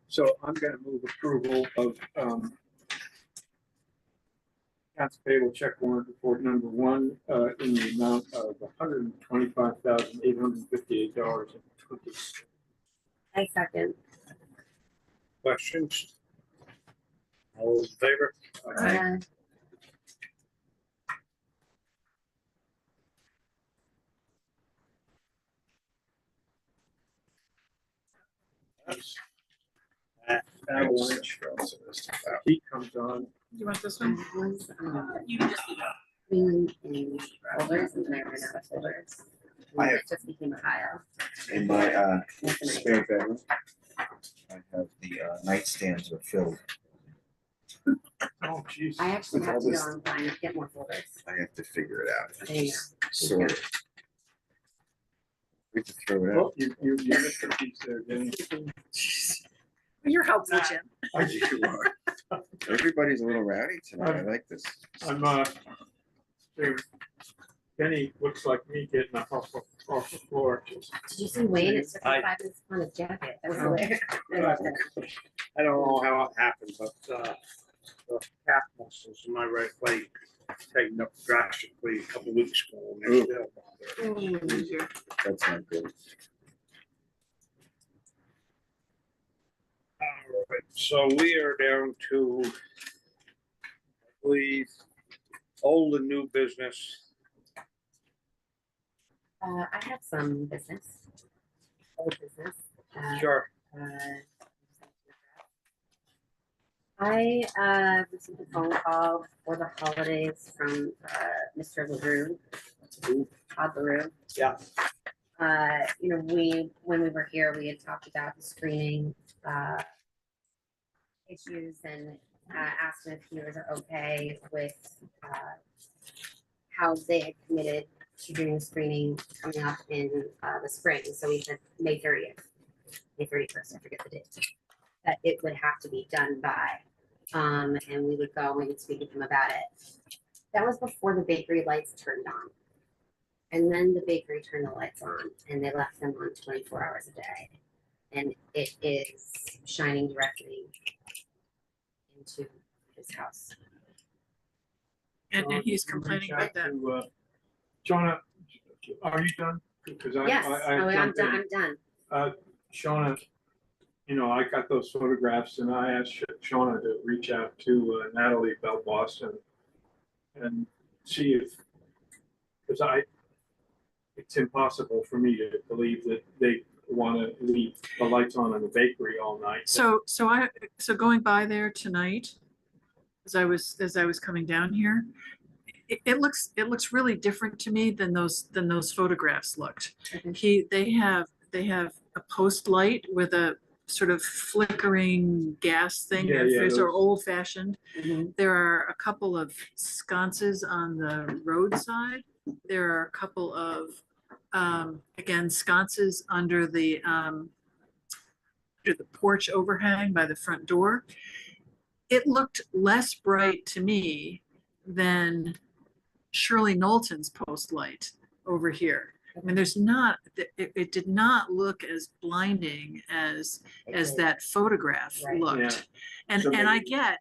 So I'm gonna move approval of accounts payable check warrant report number one, in the amount of $125,858.20.
I second.
Questions? All in favor? Avalanche. Heat comes on.
You want this one?
You just clean in folders and then I ran out of folders.
I
And
have-
it just became a pile.
In my spare bedroom, I have the nightstands are filled.
Oh, jeez.
I actually
With
have
all
to go
this-
online and get more folders.
I have to figure it out.
There you go.
Sort it. We have to throw it
Well,
out.
you missed a piece there, Jenny.
You're helpful, Jim.
I just,
You are. Everybody's a little rowdy tonight. I like this.
I'm, there, Jenny looks like me getting up off the floor. Just-
Did you see Wayne? It took
I-
him 5 minutes to find his jacket. That was hilarious. I loved it.
I don't know how it happened, but, the calf muscles in my right leg tightened up drastically a couple weeks ago. And they're still bothering.
That's not good.
All right, so we are down to, I believe, old and new business.
I have some business. Old business.
Sure.
I received a phone call for the holidays from Mr. LaRue, Todd LaRue.
Yeah.
You know, when we were here, we had talked about the screening issues and asked him if he was okay with how they had committed to doing screening coming up in the spring. So we said May 30th, May 31st, I forget the date, that it would have to be done by. And we would go and speak with him about it. That was before the bakery lights turned on. And then the bakery turned the lights on and they left them on 24 hours a day. And it is shining directly into his house.
And he's
Can you
complaining
reach
about
out
that.
to, Shauna, are you done? Because
Yes, I'm
jumped in.
done, I'm done.
Shauna, you know, I got those photographs and I asked Shauna to reach out to Natalie Belboss and see if, because it's impossible for me to believe that they want to leave the lights on in the bakery all night.
So going by there tonight, as I was coming down here, it looks really different to me than those photographs looked.
Okay.
They have a post light with a sort of flickering gas thing.
Yeah,
They're sort of
those-
old fashioned.
Mhm.
There are a couple of sconces on the roadside. There are a couple of, again, sconces under the porch overhang by the front door. It looked less bright to me than Shirley Knowlton's post light over here. I mean, it did not look as blinding as
It did.
that photograph
Right.
looked.
Yeah.
And
So
I
maybe-
get,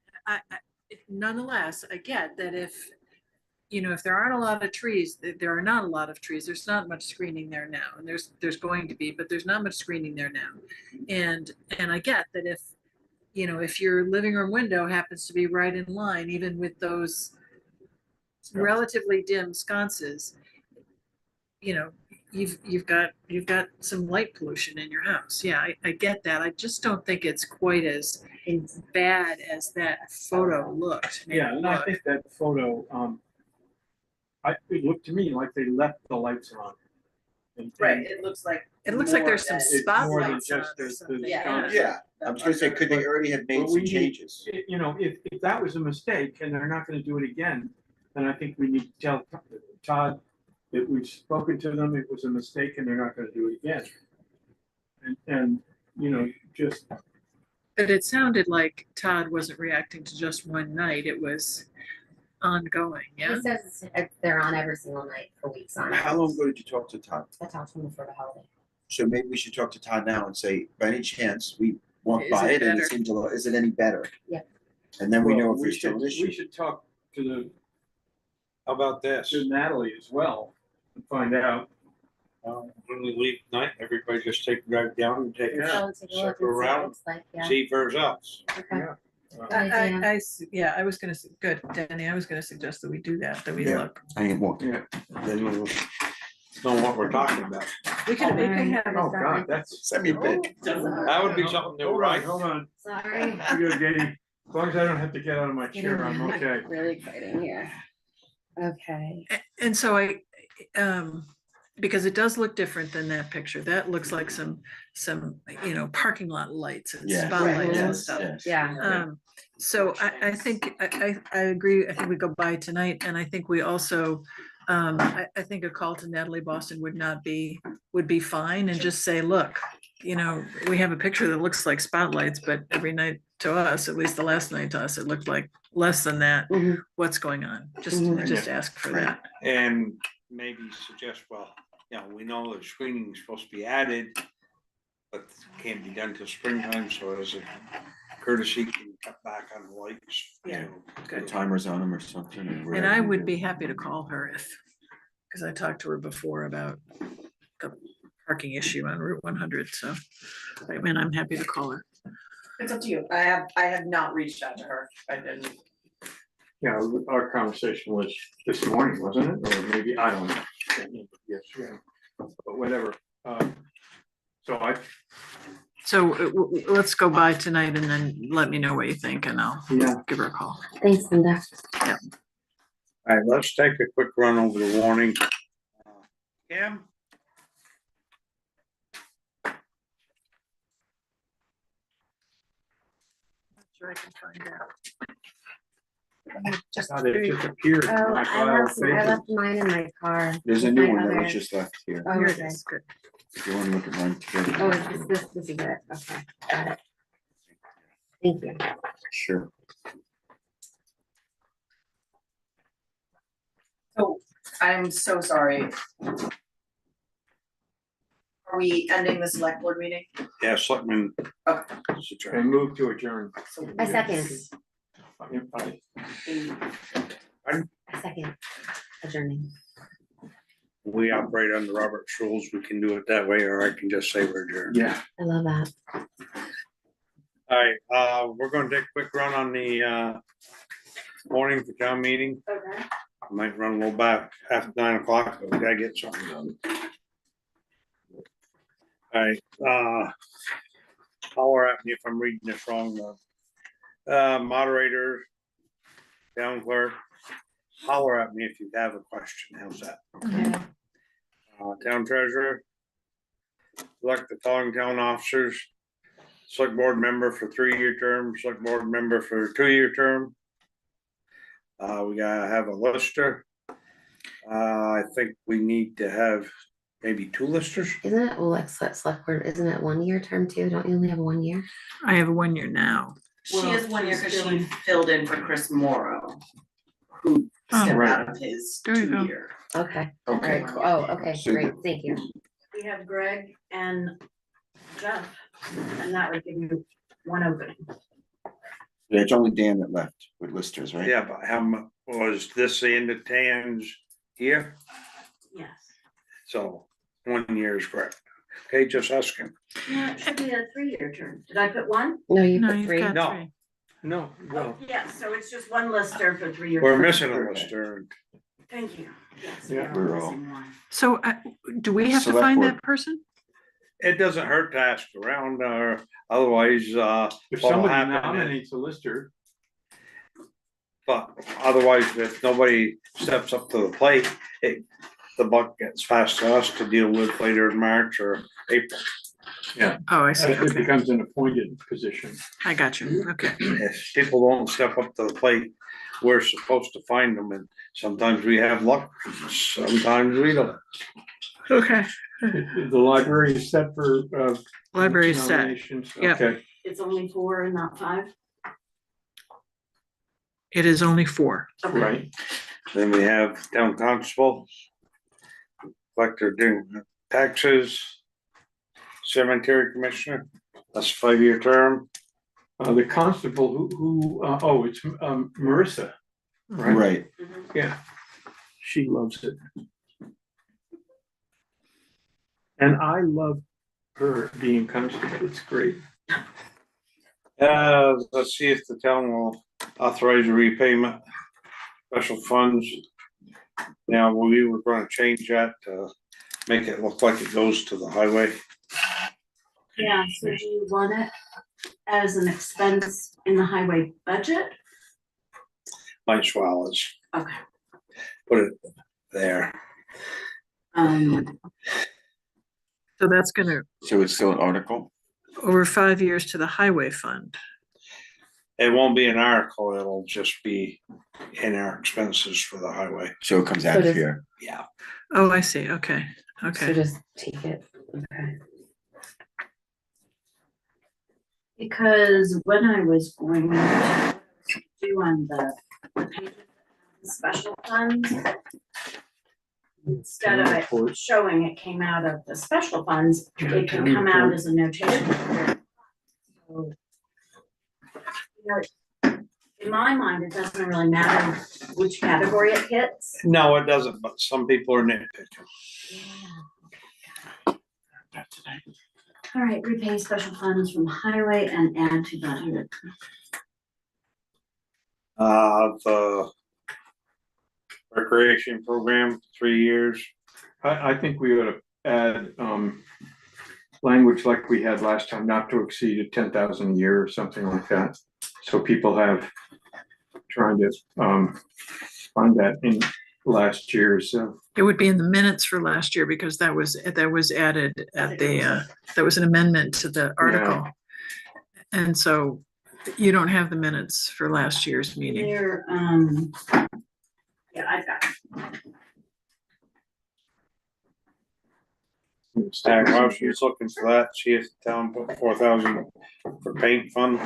nonetheless, I get that if there aren't a lot of trees, there are not a lot of trees, there's not much screening there now, and there's going to be, but there's not much screening there now. And I get that if your living room window happens to be right in line, even with those relatively dim sconces, you've got some light pollution in your house. Yeah, I get that. I just don't think it's quite as bad as that photo looked. made
Yeah,
it
and I
look.
think that photo, it looked to me like they left the lights on. And-
Right,
and
it looks like.
It looks like
more
there's some
than-
It's more than
spotlights
just
on
the-
or
the
something.
Yeah.
Yeah, I was gonna say, could they already have made
But we
some
need-
changes?
You know, if that was a mistake and they're not gonna do it again, then I think we need to tell Todd that we've spoken to them, it was a mistake and they're not gonna do it again. And, just,
But it sounded like Todd wasn't reacting to just one night. It was ongoing, yeah?
He says they're on every single night for weeks on.
How long ago did you talk to Todd?
I talked to him before the holiday.
So maybe we should talk to Todd now and say, by any chance, we walked
Is
by
it
it and it
better?
seems a little, is it any better?
Yeah.
And then we know
well,
if
we
there's still
should,
an issue.
we should talk to
How about this?
to Natalie as well, and find out.
When we leave tonight, everybody just drive down and take a
So take a look and see
circle
what
around,
it's like, yeah.
see if there's else.
Okay.
Yeah.
idea.
I was gonna, good, Danny, I was gonna suggest that we do that, that we
Yeah.
look.
I ain't walking.
Yeah.
Then we'll know what we're talking about.
We could have.
Oh, God, that's.
Send me a pic.
That would be something new, right?
Hold on,
Sorry.
you're good, Katie. As long as I don't have to get out of my chair, I'm okay.
Really exciting here. Okay.
And so because it does look different than that picture, that looks like some, parking lot lights and
Yes.
spotlights and
Yes,
stuff.
Yeah.
So I think, I agree, I think we go by tonight, and I think we also, I think a call to Natalie Boston would be fine, and just say, look, we have a picture that looks like spotlights, but every night to us, at least the last night to us, it looked like less than that.
Mhm.
What's going on? Just ask for that.
And maybe suggest, well, we know that screening is supposed to be added, but can't be done till springtime, so as a courtesy, can you cut back on the lights?
Yeah.
Put timers on them or something.
And I would be happy to call her because I talked to her before about the parking issue on Route 100, so, I'm happy to call her.
It's up to you. I have not reached out to her. I didn't.
Yeah, our conversation was this morning, wasn't it? Or maybe, I don't know. Yes, yeah, but whatever. So
Let's go by tonight and then let me know what you think, and I'll
Yeah.
give her a call.
Thanks, Linda.
All right, let's take a quick run over the warning. Cam?
Sure I can find out.
They just appeared. in
Oh,
my
I
file
left
paper.
mine in my car.
There's a
with
new
my
one that
other-
was just left here.
Oh,
Here it
okay.
is, good.
If you wanna look at mine together.
Oh, this is it. Okay, got it. Thank you.
Sure.
So I'm so sorry. Are we ending the select board meeting?
Yeah, Selectman.
Okay.
I move to adjourn.
I second. I second adjourning.
We operate under Robert's rules. We can do it that way, or I can just say we're adjourned.
Yeah.
I love that.
All right, we're gonna take a quick run on the morning for town meeting.
Okay.
Might run a little back after 9 o'clock, but we gotta get something done. All right, holler at me if I'm reading this wrong. Moderator, town clerk, holler at me if you have a question. How's that?
Okay.
Town treasurer. Elect the following town officers. Select board member for 3-year term, select board member for a 2-year term. We gotta have a lister. I think we need to have maybe 2 listers.
Isn't it, well, like select board, isn't it 1-year term too? Don't you only have a 1 year?
I have a 1 year now.
She has 1 year because
she's
she
filling-
filled in for Chris Morrow, who stepped
right.
out of his
There you go.
2-year.
Okay,
Okay.
alright, cool. Oh, okay,
So-
great, thank you.
We have Greg and Jeff, and that would give you one opening.
Yeah, it's only Dan that left with listers, right?
Yeah, but how much, was this the end of Tan's year?
Yes.
So 1 year is correct. Okay, just asking.
No, it should be a 3-year term. Did I put one?
No, you
No,
put
you've
3.
got
No.
3.
No, well,
Yes, so it's just one lister for 3 years.
We're missing a lister.
Thank you. Yes,
Yeah,
we are
we're all-
missing one.
So do we have to
Select
find
board.
that person?
It doesn't hurt to ask around, or otherwise,
if
what'll
somebody
happen is-
nominates a lister,
but otherwise, if nobody steps up to the plate, the buck gets passed to us to deal with later in March or April.
Oh, I see.
it becomes an appointed position.
I got you. Okay.
If people don't step up to the plate, we're supposed to find them, and sometimes we have luck, sometimes we don't.
Okay.
The library is set for,
Library is set.
nominations.
Yep.
Okay,
It's only 4 and not 5?
It is only 4.
Okay.
right.
Then we have town constable, collector doing taxes, cemetery commissioner, that's a 5-year term.
The constable it's Marissa, right?
Right.
Mhm.
Yeah. She loves it. And I love her being constable. It's great.
Let's see if the town will authorize a repayment, special funds. Now, we were gonna change that to make it look like it goes to the highway.
Yeah, so do you want it as an expense in the highway budget?
Might as well as
Okay.
put it there.
So that's gonna,
So it's still an article?
over 5 years to the highway fund.
It won't be an article, it'll just be in our expenses for the highway.
So it comes
So
out of
does-
here.
Yeah.
Oh, I see, okay,
So
okay.
just take it, okay.
Because when I was going to do on the pages, the special funds, instead of it showing it came out of the special funds, it can come out as a notation. So, you know, in my mind, it doesn't really matter which category it hits.
No, it doesn't, but some people are nitpicking.
All right, repay special funds from highway and add to budget.
The recreation program, 3 years.
I think we ought to add, language like we had last time, not to exceed 10,000 a year or something like that. So people have trying to, find that in last year's,
It would be in the minutes for last year because that was added at the, that was an amendment to the article. And so you don't have the minutes for last year's meeting.
Here, yeah, I've got it.
And while she's looking for that, see if the town put 4,000 for paint fund,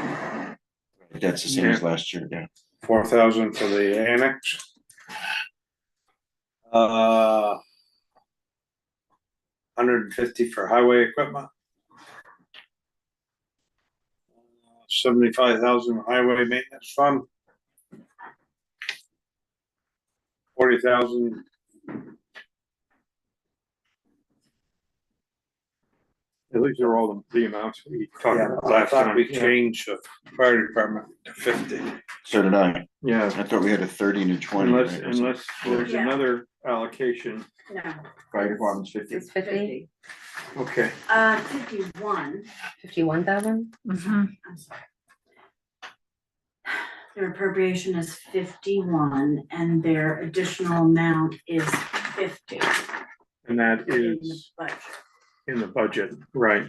That's the same as last year, yeah.
4,000 for the annex. 150 for highway equipment. 75,000 highway maintenance fund. 40,000.
these are all the amounts we talked
Yeah,
about
I
last
thought
time.
we changed the fire department to 50.
So did I.
Yeah,
I thought we had a 30 and a 20.
unless,
right?
unless there's
Yeah.
another allocation.
No,
Fire department's 50.
It's 50,
Okay,
51,
51,000?
Mhm.
I'm sorry. Their appropriation is 51 and their additional amount is 50
and that
in the
is
budget.
in the budget, right?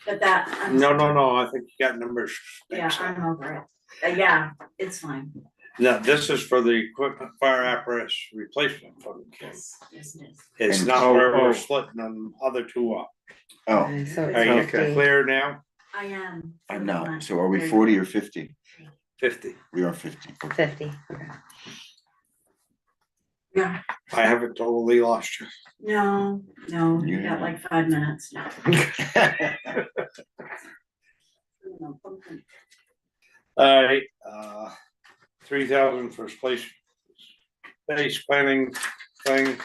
But that. I'm
No,
sorry.
I think you got numbers.
Yeah,
mixed up.
I'm over it. Yeah, it's fine.
No, this is for the equipment fire apparatus replacement fund.
Yes, yes, it is.
It's
And-
not where
Oh.
we're splitting them other two up.
Oh,
Okay, so
Are
it's
you
Okay.
clear now?
I am.
I'm not.
51.
So are we
There you
40
go.
or 50?
50.
We are 50. Okay.
50, okay.
Yeah,
I haven't totally lost you.
no, you got
Yeah.
like 5 minutes now.
Alright, 3,000 for space planning thing.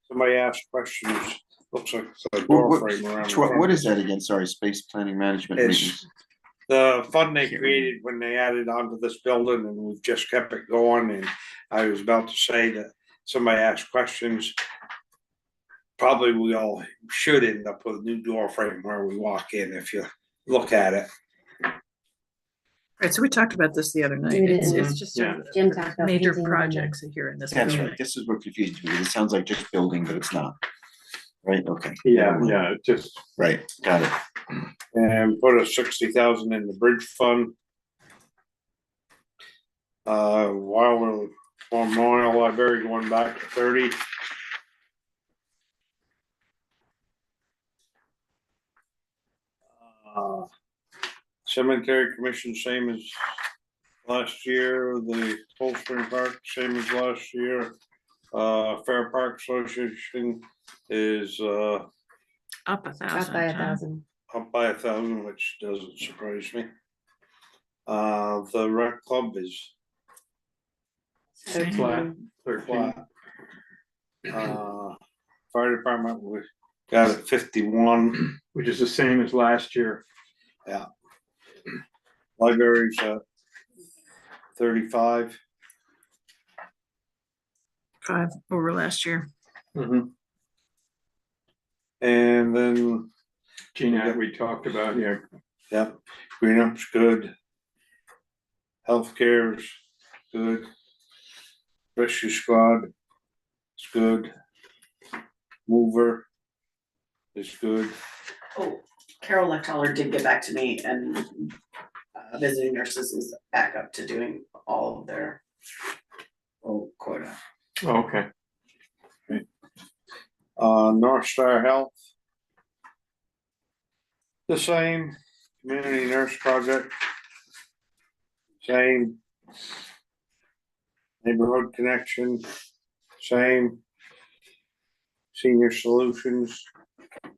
Somebody asked questions, looks like the door
What,
frame around the
what
front.
is that again? Sorry, space planning management.
It's
meetings.
the fund they created when they added onto this building, and we've just kept it going, and I was about to say that somebody asked questions. Probably we all should end up with a new door frame where we walk in if you look at it.
Right, so we talked about this the other night.
We
It's
did.
just
Yeah.
Jim talked about
major
painting and
projects here in this.
That's
building.
right. This is what confused me. It sounds like just building, but it's not. Right? Okay.
Yeah,
Never mind.
yeah, it just,
Right. Got it.
And put a 60,000 in the bridge fund. While we're on Memorial Library going back to 30. Cemetery commission, same as last year, the Cold Spring Park, same as last year. Fair Park Association is
Up 1,000.
Up by
huh?
1,000.
up by 1,000, which doesn't surprise me. The rec club is
flat,
13.
13.
flat. Fire department, we got it 51,
which is the same as last year.
libraries at 35.
5 over last year.
Mhm.
And then,
Gina, we talked about, yeah,
yeah, green up's good. Healthcare's good. Rescue squad is good. Mover is good.
Oh, Carol Lechtoller did get back to me and visiting nurses is back up to doing all of their quota.
oh, okay,
North Star Health. The same, community nurse project. Same. Neighborhood connection, same. Senior solutions.
up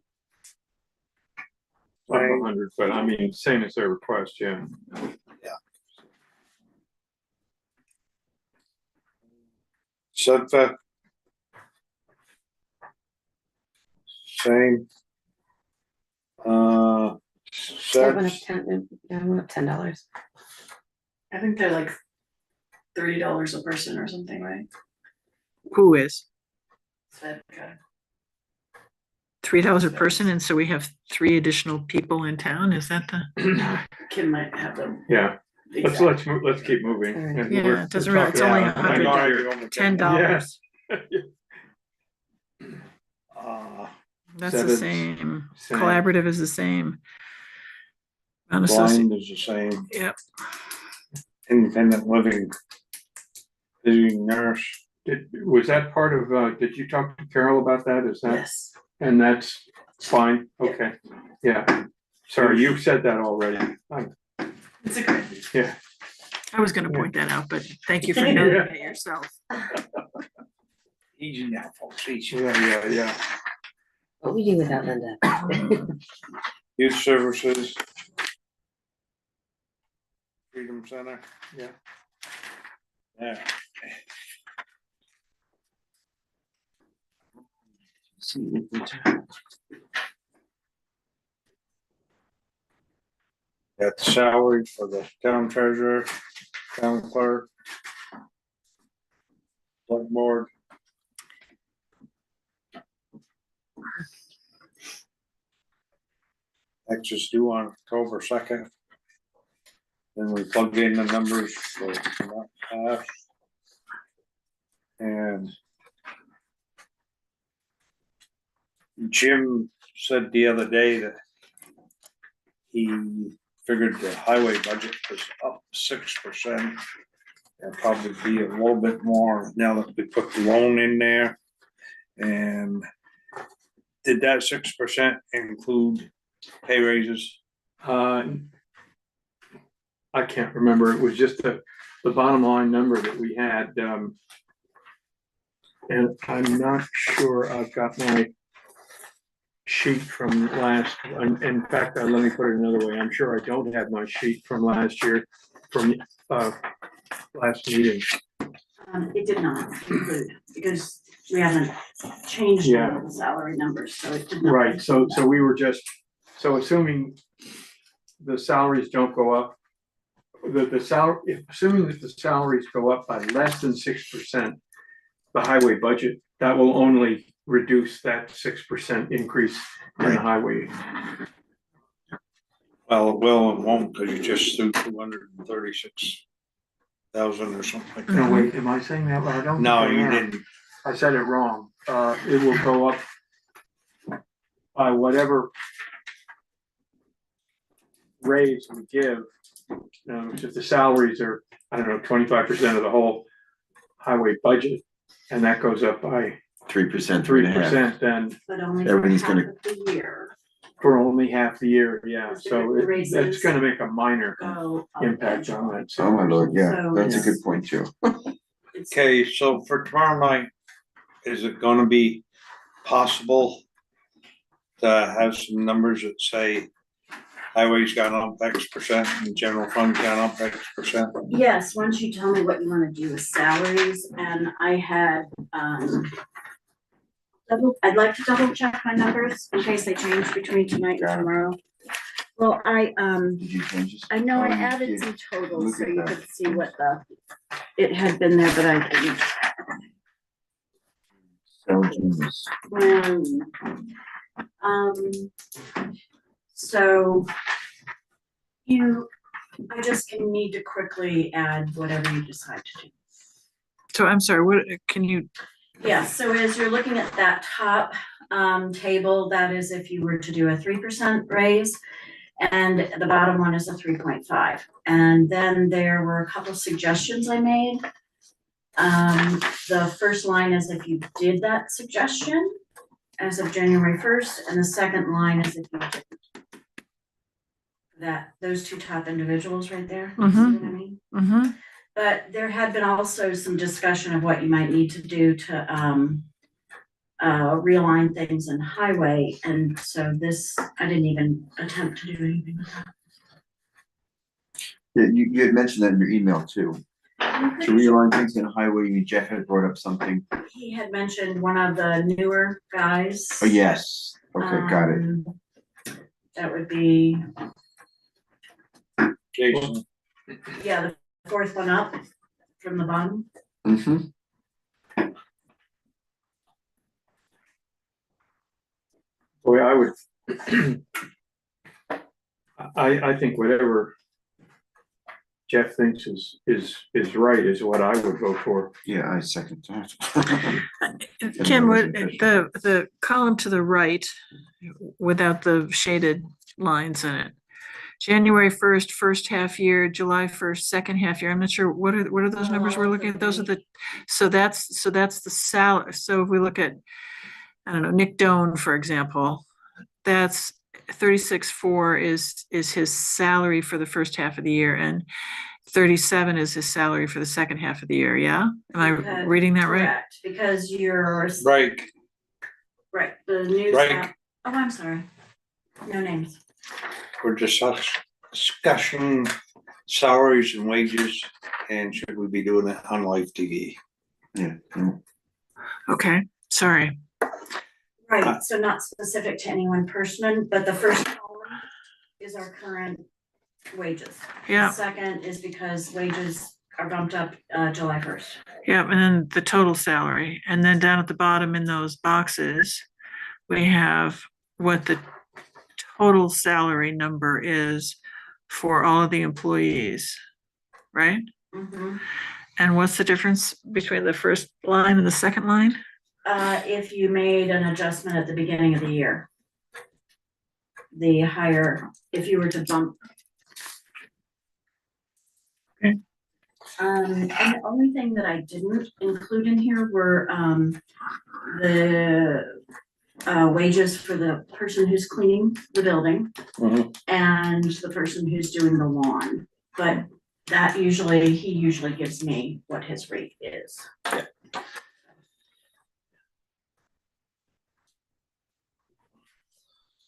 Same.
100, but I mean, same as their request, yeah.
Sudfed. Same.
That went up
Subs,
$10.
I think they're like $30 a person or something, right?
Who is?
So, okay.
$3 a person, and so we have 3 additional people in town, is that the?
Kim might have them.
Yeah,
exact-
let's keep moving.
Alright.
And
Yeah,
we're-
it doesn't
we're
really- it's
talking
only
about-
100.
I know,
$10. That's the
Seven's
same.
same.
Collaborative is the same. Unassociated,
blind is the same,
yep.
independent living. Visiting nurse,
Was that part of, did you talk to Carol about that? Is that,
Yes.
and that's fine?
Yeah.
Okay, yeah. Sorry, you've said that already.
It's a good.
Yeah,
I was gonna point that out, but thank you for noting it yourself.
easy now, folks, easy.
yeah.
What we do without Linda?
Youth services. Freedom Center.
Yeah.
Yeah. Got the salary for the town treasurer, town clerk. Select board. Taxes due on October 2nd. Then we plug in the numbers for that half. And Jim said the other day that he figured the highway budget was up 6%. It'll probably be a little bit more now that we put the loan in there. And did that 6% include pay raises?
I can't remember. It was just the bottom line number that we had. And I'm not sure I've got my sheet from last, in fact, let me put it another way. I'm sure I don't have my sheet from last year, from last meeting.
It did not include, because we haven't changed all
Yeah.
of the salary numbers, so it did not.
Right, so we were just, so assuming the salaries don't go up, the salary, assuming that the salaries go up by less than 6%, the highway budget, that will only reduce that 6% increase in the
Right.
highway.
Well, it will and won't, because you just threw 236,000 or something.
No, wait, am I saying that? I don't.
No,
think I
you
am.
didn't.
I said it wrong. It will go up by whatever raise we give. If the salaries are, I don't know, 25% of the whole highway budget, and that goes up by
3%,
3%, then
But only for
Everything's
half
gonna-
of the year.
for only half the year, yeah,
The
so
raises
that's gonna make a minor
Go up
impact
and
on that.
Oh, my lord, yeah,
So
that's a
it's-
good point too.
it's-
Okay, so for tomorrow night, is it gonna be possible to have some numbers that say highways gone up X% and general fund gone up X%?
Yes, once you tell me what you wanna do with salaries, and I had, I'd like to double check my numbers in case they change between tonight and tomorrow. Well,
Did you change this?
I know I
Oh, you
added
did.
some totals
Look
so
at
you
that.
could see what it had been there, but I didn't.
So genius.
So I just need to quickly add whatever you decide to do.
So I'm sorry, what, can you,
Yeah, so as you're looking at that top table, that is if you were to do a 3% raise. And the bottom one is a 3.5. And then there were a couple suggestions I made. The first line is if you did that suggestion as of January 1st, and the second line is if you didn't. Those two top individuals right there, you see what I mean?
mm-hmm,
But there had been also some discussion of what you might need to do to realign things in highway, and so this, I didn't even attempt to do anything with that.
Yeah, you had mentioned that in your email too. To realign things in highway, Jeff had brought up something.
He had mentioned one of the newer guys.
Oh, yes. Okay, got it.
That would be,
Jason,
yeah, the fourth one up from the bottom.
Mm-hmm.
Boy, I would, I think whatever Jeff thinks is right is what I would vote for.
Yeah, I second that.
Kim, what, the column to the right, without the shaded lines in it. January 1st, first half year, July 1st, second half year. I'm not sure, what are those numbers we're looking at? Those are the, so that's the salary. So if we look at, I don't know, Nick Doan, for example, that's 36.4 is his salary for the first half of the year, and 37 is his salary for the second half of the year. Yeah, am I reading that right?
Correct, because you're
right,
right. The new
Right.
staff. Oh, I'm sorry. No names.
we're just discussing salaries and wages, and should we be doing it on live TV?
Yeah.
Okay, sorry.
Right, so not specific to any one person, but the first column is our current wages.
Yeah,
The second is because wages are bumped up July 1st.
yeah, and then the total salary, and then down at the bottom in those boxes, we have what the total salary number is for all of the employees, right?
Mm-hmm.
And what's the difference between the first line and the second line?
If you made an adjustment at the beginning of the year. The higher, if you were to bump.
Okay.
And the only thing that I didn't include in here were, the wages for the person who's cleaning the building
Mhm.
and the person who's doing the lawn. But that he usually gives me what his rate is.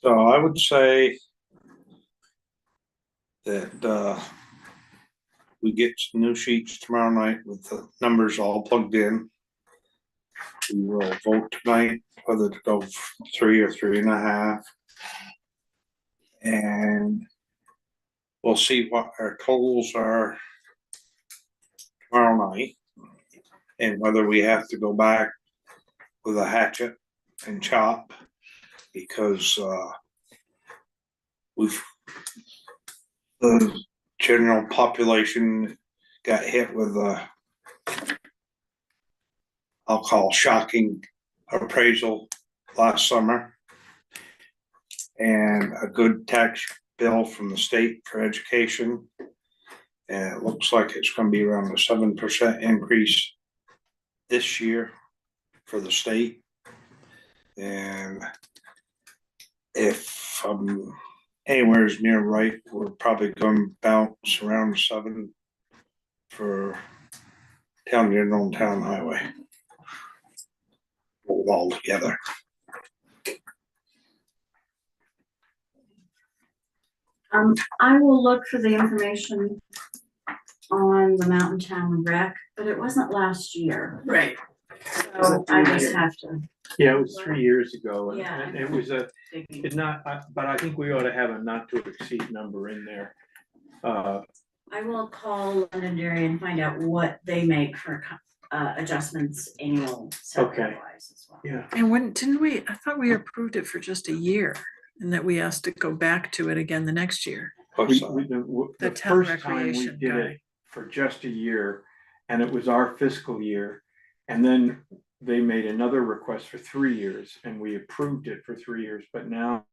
So I would say that we get some new sheets tomorrow night with the numbers all plugged in. We will vote tonight whether to go 3 or 3.5. And we'll see what our totals are tomorrow night, and whether we have to go back with a hatchet and chop, because the general population got hit with a, I'll call shocking appraisal last summer, and a good tax bill from the state for education. And it looks like it's gonna be around a 7% increase this year for the state. And if I'm anywhere near right, we're probably gonna bounce around 7 for town general and town highway all together.
I will look for the information on the Mountain Town rec, but it wasn't last year.
Right.
So I just have to
Yeah, it was 3 years ago, and
Yeah.
and it was
Thinking.
it's not, but I think we ought to have a not to exceed number in there.
I will call Londonderry and find out what they make for adjustments annual salary wise as well.
Yeah,
And when, didn't we, I thought we approved it for just a year and that we asked to go back to it again the next year.
we,
What's
we,
that?
the
town
first time we
recreation
did
guy.
it for just a year, and it was our fiscal year. And then they made another request for 3 years, and we approved it for 3 years, but now.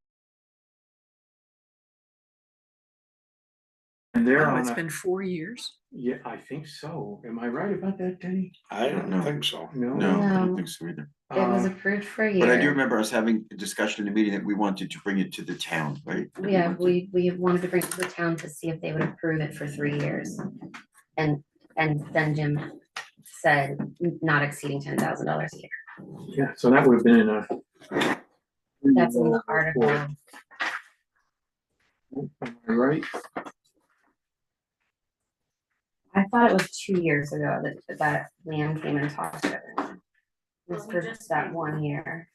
And they're
Wow,
on
it's
a,
been 4 years.
yeah, I think so. Am I right about that, Denny?
I don't
No.
think so.
No, I
No.
don't think so either.
It was
Uh,
approved for a year.
But I do remember us having a discussion in the meeting that we wanted to bring it to the town, right? That
Yeah,
wanted-
we wanted to bring it to the town to see if they would approve it for 3 years. And then Jim said not exceeding $10,000 a year.
Yeah, so that would have been in a.
That's in the article.
Am I right?
I thought it was 2 years ago that Liam came and talked to everyone. It was
Well, we
for
just
that
did.
1 year.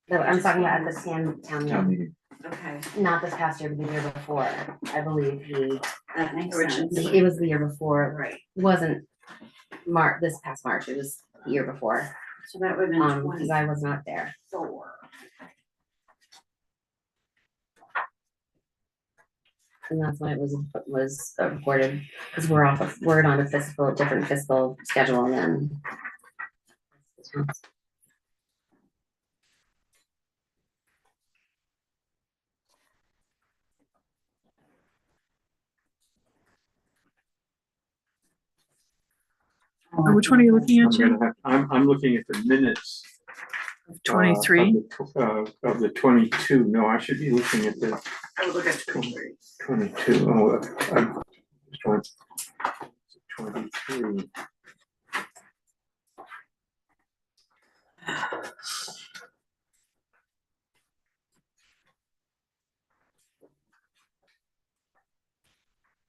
No, I'm talking about at the town
Town
meeting,
meeting.
Okay,
not this past year, but the year before. I believe
that makes
Which
sense.
it was the year before.
Right,
It wasn't this past March, it was the year before,
so that would have been
because I was not there.
24.
And that's when it was reported, because we're on a different fiscal schedule than.
Which one are you looking
I'm
at, Jim?
gonna have, I'm looking at the minutes.
23?
Of the 22, no, I should be looking at the
I would look at 23.
22. Oh, I'm trying. 23.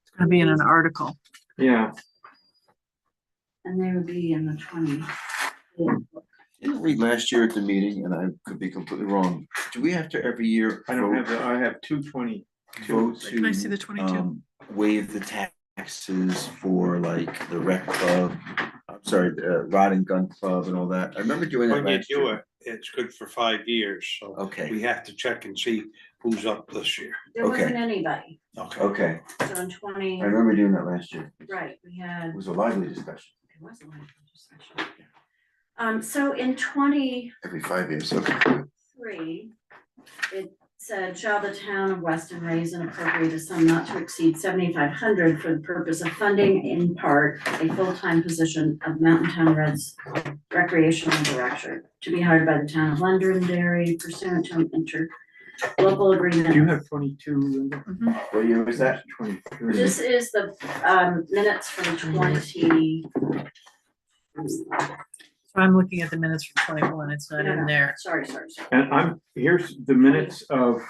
It's gonna be in an article.
Yeah,
And they would be in the 20.
Didn't we last year at the meeting, and I could be completely wrong, do we have to every year
I don't have
vote,
I have 220.
vote
Can I see the
to
22?
waive the taxes for like the rec club? I'm sorry, the rod and gun club and all that. I remember doing that
When you
last
do
year.
it, it's good for 5 years, so
Okay,
we have to check and see who's up this year.
There wasn't
Okay.
anybody,
Okay.
okay.
so in 20,
I remember doing that last year.
right, we had.
It was a lively discussion
It was a lot of discussion. So in 23,
every 5 years. Okay.
it said, shall the town of Weston raise and appropriate a sum not to exceed 7,500 for the purpose of funding in part a full-time position of Mountain Town Reds recreational director to be hired by the town of Londonderry pursuant to an interlocal agreement.
Do you have 22, Linda?
Mhm.
What year was that?
23.
This is the minutes from 20.
So I'm looking at the minutes from 21. It's not in there.
Sorry.
And here's the minutes of,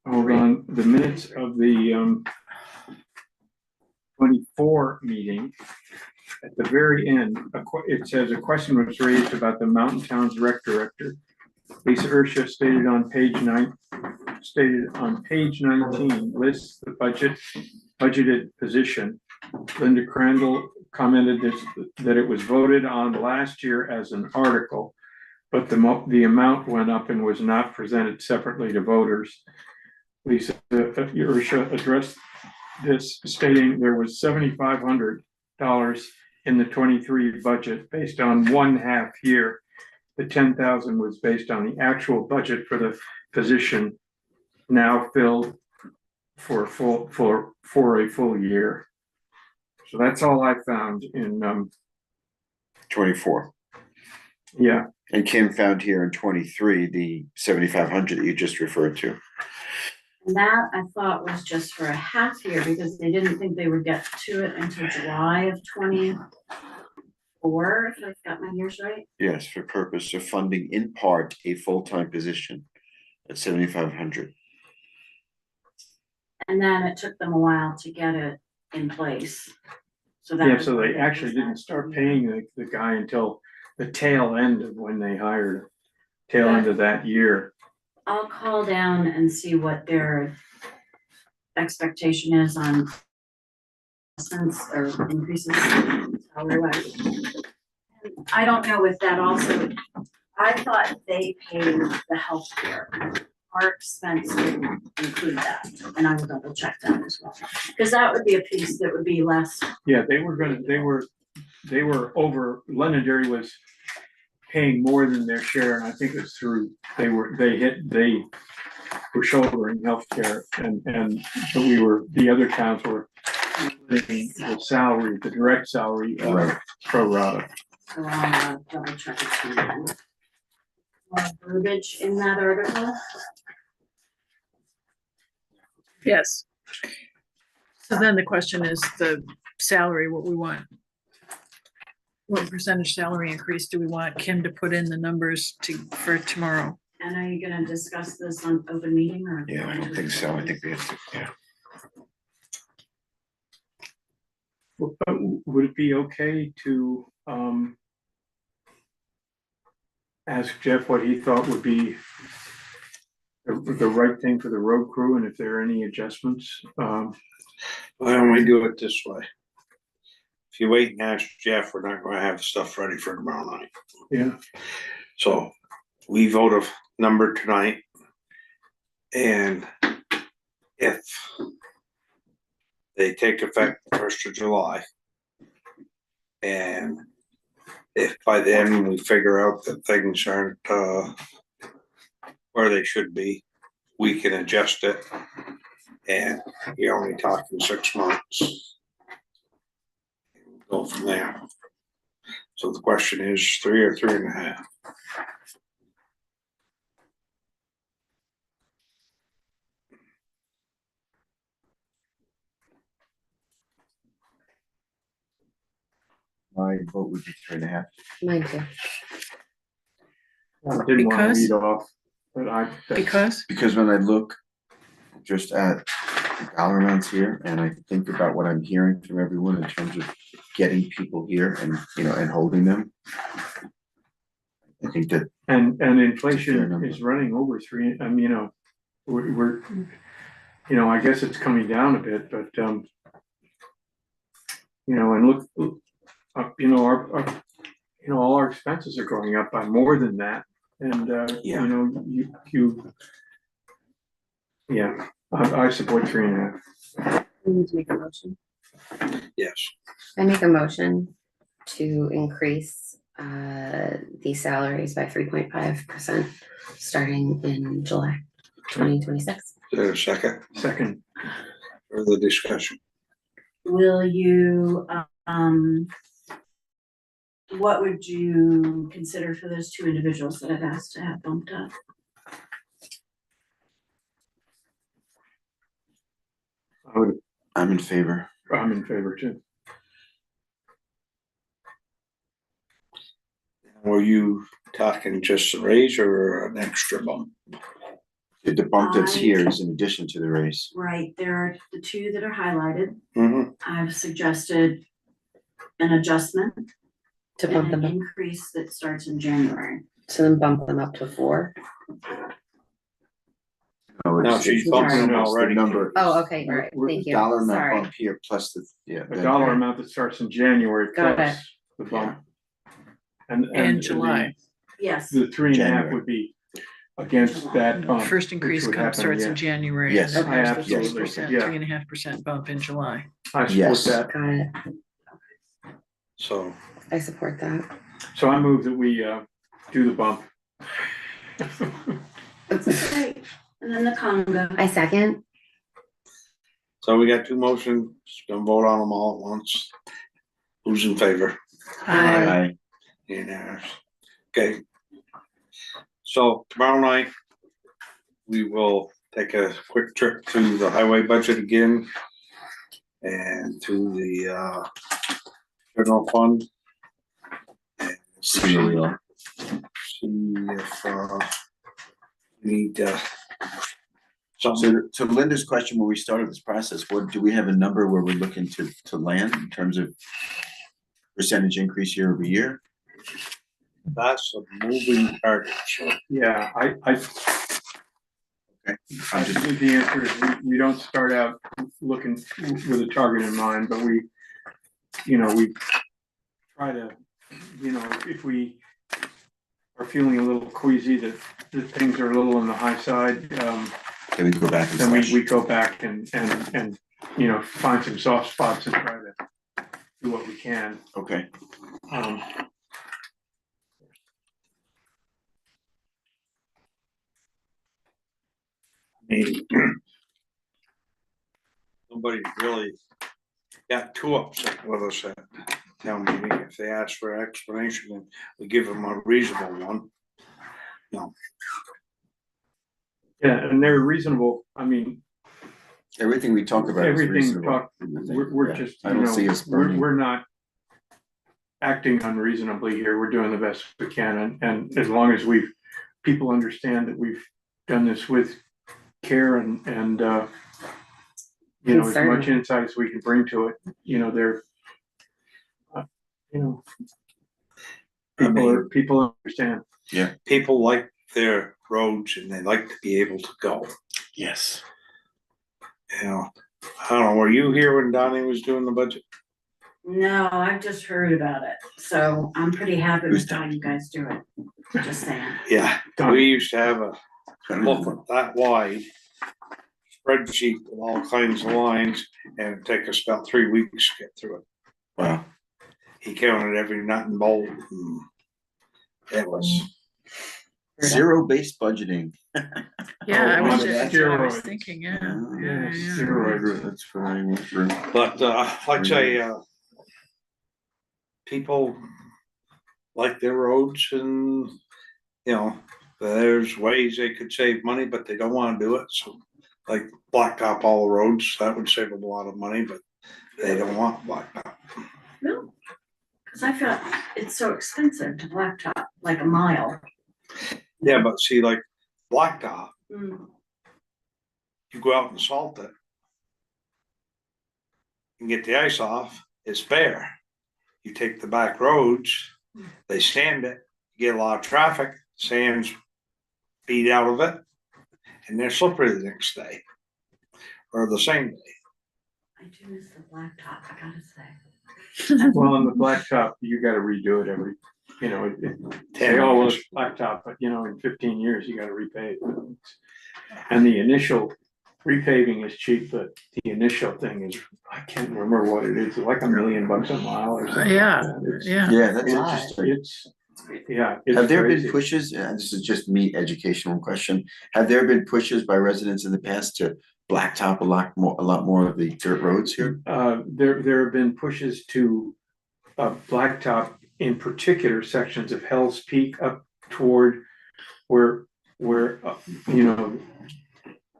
hold on, the minutes of the 24 meeting. At the very end, it says a question was raised about the Mountain Towns Rec Director. Lisa Ursha stated on page 19, lists the budgeted position. Linda Crandall commented that it was voted on last year as an article, but the amount went up and was not presented separately to voters. Lisa Ursha addressed this, stating there was $7,500 in the 23 budget based on 1/2 year. The 10,000 was based on the actual budget for the position now filled for a full year. So that's all I found in
24.
Yeah,
And Kim found here in 23, the 7,500 that you just referred to.
And that I thought was just for a half year because they didn't think they would get to it until July of 24, if I've got my years right.
Yes, for purpose of funding in part a full-time position at 7,500.
And then it took them a while to get it in place. So that.
yeah,
was
so
why
they
it
actually
was
didn't
that
start
year.
paying the guy until the tail end of when they hired, tail end of that year.
I'll call down and see what their expectation is on cents or increases salary wise. I don't know if that also, I thought they paid the healthcare. Our expense would include that, and I will double check that as well. Because that would be a piece that would be less.
Yeah, they were over, Londonderry was paying more than their share, and I think it was through, they were shouldering healthcare, and, the other towns were getting the salary, the direct salary, pro rata.
So I'll double check it too then. Verbiage in that article.
Yes. So then the question is the salary, what we want. What percentage salary increase do we want Kim to put in the numbers for tomorrow?
And are you gonna discuss this on open meeting or?
Yeah, I don't think so. I think we have to, yeah.
Would it be okay to, ask Jeff what he thought would be the right thing for the road crew, and if there are any adjustments?
Why don't we do it this way? If you wait and ask Jeff, we're not gonna have stuff ready for tomorrow night.
Yeah,
So we vote a number tonight. And if they take effect 1st of July, and if by then we figure out that things aren't where they should be, we can adjust it. And you're only talking 6 months. Go from there. So the question is 3 or 3.5.
My vote would be 3.5.
Mine too.
I didn't want to
Because?
lead off, but
Because when I look just at the dollar amounts here, and I think about what I'm hearing from everyone in terms of getting people here and, and holding them. I think that,
and
Fair
inflation
number.
is running over 3, we're, I guess it's coming down a bit, but, and look, all our expenses are going up by more than that, and, I support 3.5.
We need to make a motion.
Yes.
I make a motion to increase the salaries by 3.5% starting in July 2026.
Is there a second?
Second,
Further discussion?
Will you, what would you consider for those 2 individuals that I've asked to have bumped up?
I'm in favor.
I'm in favor too.
Were you talking just a raise or an extra bump?
The bump that's here is in addition to the raise.
Right, there are the 2 that are highlighted.
Mm-hmm.
I've suggested an adjustment
To
and
bump
an
them up,
increase that starts in January.
so then bump them up to 4.
No,
No, she's bumping
it's
it already.
the number.
Oh, okay, all right,
We're-
thank you,
Dollar amount
sorry.
bump here plus the,
A dollar amount that starts in January
Got
plus the bump.
And July.
Yes,
The 3.5
January.
would be against that bump.
First increase
which would happen,
starts
yeah.
in January.
Yes.
And then
I
there's the
absolutely,
3%,
yeah.
3.5% bump in July.
I support
Yes.
that.
Got it,
So
I support that.
So I move that we, do the bump.
great. And then the Congo.
I second.
we got 2 motions, gonna vote on them all at once. Who's in favor?
Aye.
Unanimous. Okay. So tomorrow night, we will take a quick trip to the highway budget again. And to the general fund. And
See where we are.
see if we need
So to Linda's question, when we started this process, what, do we have a number where we're looking to land in terms of percentage increase year over year?
That's a moving target, so.
Yeah, I
I'm just,
think the answer is we don't start out looking with a target in mind, but we try to, if we are feeling a little queasy that things are a little on the high side,
can we go back and
then we
slash?
go back and find some soft spots and try to do what we can.
Okay,
Um,
I mean, nobody really got too upset with us at town meeting. If they ask for an explanation, then we give them a reasonable one. No,
yeah, and they're reasonable. I mean,
everything we talk about is
everything
reasonable.
talk, we're
Yeah,
just,
I don't see us burning.
we're not acting unreasonably here. We're doing the best we can, and as long as people understand that we've done this with care and as
Concern.
much insight as we can bring to it, they're people understand.
people like their roads and they like to be able to go.
Yes.
I don't know, were you here when Donnie was doing the budget?
No, I've just heard about it, so I'm pretty happy
Who's
with how you guys do it, just saying.
Yeah, we used to have a booklet that wide, spreadsheet with all kinds of lines, and it'd take us about 3 weeks to get through it.
Wow.
He counted every nut and bolt. It was,
Zero-based budgeting.
Yeah, I was
on
just, that's what I was
steroids.
thinking, yeah,
Oh,
yeah, yeah.
steroids.
That's what I went through.
but like I say, people like their roads and, there's ways they could save money, but they don't wanna do it, so. Like blacktop all the roads, that would save them a lot of money, but they don't want blacktop.
No, because I feel it's so expensive to blacktop, like a mile.
Yeah, but see, like blacktop,
Mm,
you go out and salt it. And get the ice off, it's bare. You take the back roads, they sand it, you get a lot of traffic, sand's beat out of it. And they're slippery the next day. Or the same day.
I do miss the blacktop, I gotta say.
Well, on the blacktop, you gotta redo it every, say, oh, well, it's blacktop, but in 15 years, you gotta repave it. And the initial repaving is cheap, but the initial thing is, I can't remember what it is, like $1 million a mile or something.
Yeah,
like that. It's-
yeah.
Yeah, that's
Wow.
interesting.
It's, yeah. it's
Have there been
crazy.
pushes, this is just me educational question, have there been pushes by residents in the past to blacktop a lot more of the dirt roads here?
There have been pushes to blacktop, in particular sections of Hell's Peak up toward where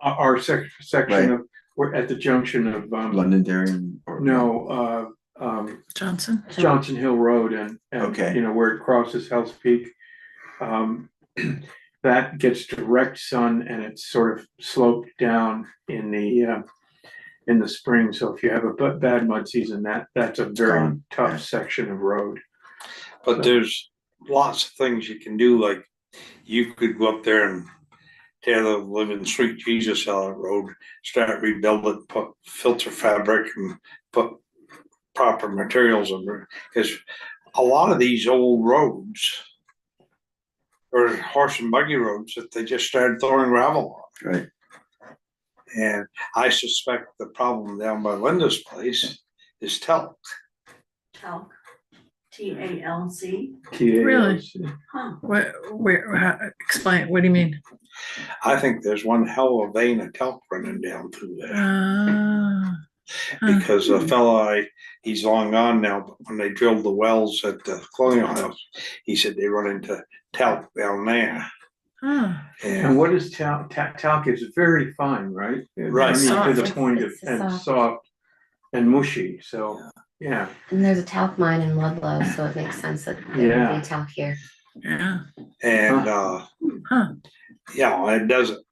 our section of, we're at the junction of
Londonderry or?
no,
Johnson?
Johnson Hill Road and
Okay.
where it crosses Hell's Peak. That gets direct sun and it's sort of sloped down in the spring. So if you have a bad mud season, that's a very
gone,
tough
yeah.
section of road.
But there's lots of things you can do, like you could go up there and tear the living sweet Jesus out of the road, start rebuilding, put filter fabric and put proper materials in there. Because a lot of these old roads are horse and buggy roads that they just started throwing gravel on.
Right.
And I suspect the problem down by Linda's place is talc.
Talc, TALC,
Really?
huh,
Explain, what do you mean?
I think there's one hell of a vein of talc running down through there. Because a fella, he's long gone now, but when they drilled the wells at the Colonial House, he said they run into talc down there.
Huh.
And what is talc? Talc is very fine, right?
Right.
I mean, to
Soft.
the point of,
It's
and
soft.
soft and mushy, so, yeah.
And there's a talc mine in Ludlow, so it makes sense that there would
Yeah.
be talc here.
Yeah.
And,
Huh.
it doesn't,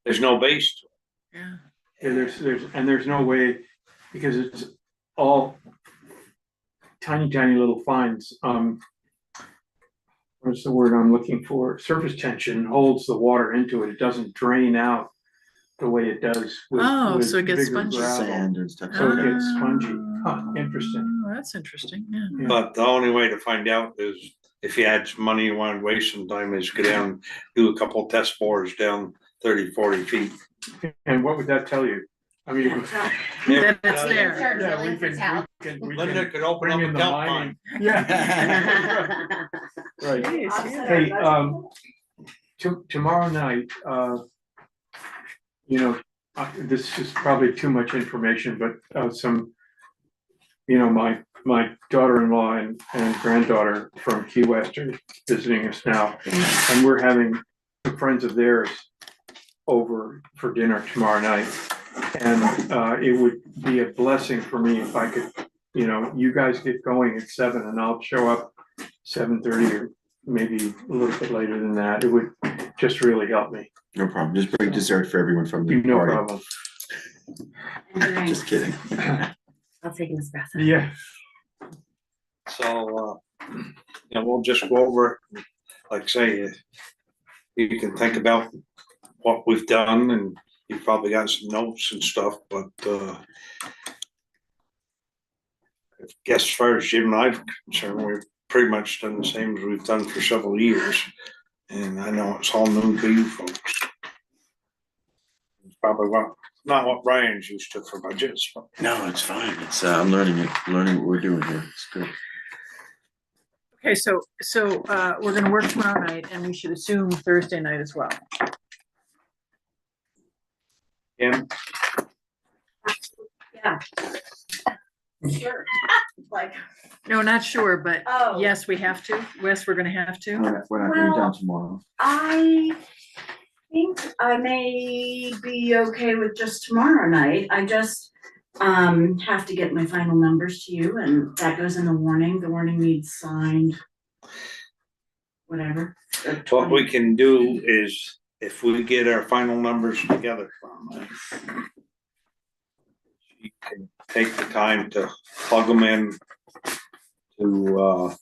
there's no base to it.
Yeah.
Yeah, there's no way, because it's all tiny little fines. what's the word I'm looking for? Surface tension holds the water into it. It doesn't drain out the way it does with.
Oh, so it gets
bigger
spongy.
gravel.
Sand and stuff.
So it gets spongy. Huh, interesting.
Oh, that's interesting, yeah.
Yeah.
But the only way to find out is if you had some money, you wanted to waste some time, is go down, do a couple test bores down 30, 40 feet.
And what would that tell you? I mean.
Then it's there.
Start
Yeah,
drilling
we
for
can,
talc.
we
Linda
can
could open
bring
up
in
a
the
dump
mining.
mine.
Yeah. Right. Hey, tomorrow night, you know, this is probably too much information, but, some, you know, my daughter-in-law and granddaughter from Key West are visiting us now. And we're having some friends of theirs over for dinner tomorrow night. And, it would be a blessing for me if I could, you know, you guys get going at 7 and I'll show up 7:30 or maybe a little bit later than that. It would just really help me.
No problem, just bring dessert for everyone from the
No
party.
problem.
Just kidding.
I'll take an espresso.
Yeah.
So, we'll just go over, it. Like I say, you can think about what we've done, and you've probably got some notes and stuff, but, I guess as far as Jim and I'm concerned, we've pretty much done the same as we've done for several years. And I know it's all new to you folks. It's probably not what Brian's used to for budgets, but.
No, it's fine, it's, I'm learning what we're doing here, it's good.
Okay, so, we're gonna work tomorrow night and we should assume Thursday night as well.
Yeah,
Yeah. Sure, like,
No, not sure, but
oh.
yes, we have to. Wes, we're gonna have to.
We're not going down tomorrow.
I think I may be okay with just tomorrow night. I just have to get my final numbers to you and that goes in the warning. The warning needs signed. Whatever.
what we can do is, if we get our final numbers together from you can take the time to plug them in to,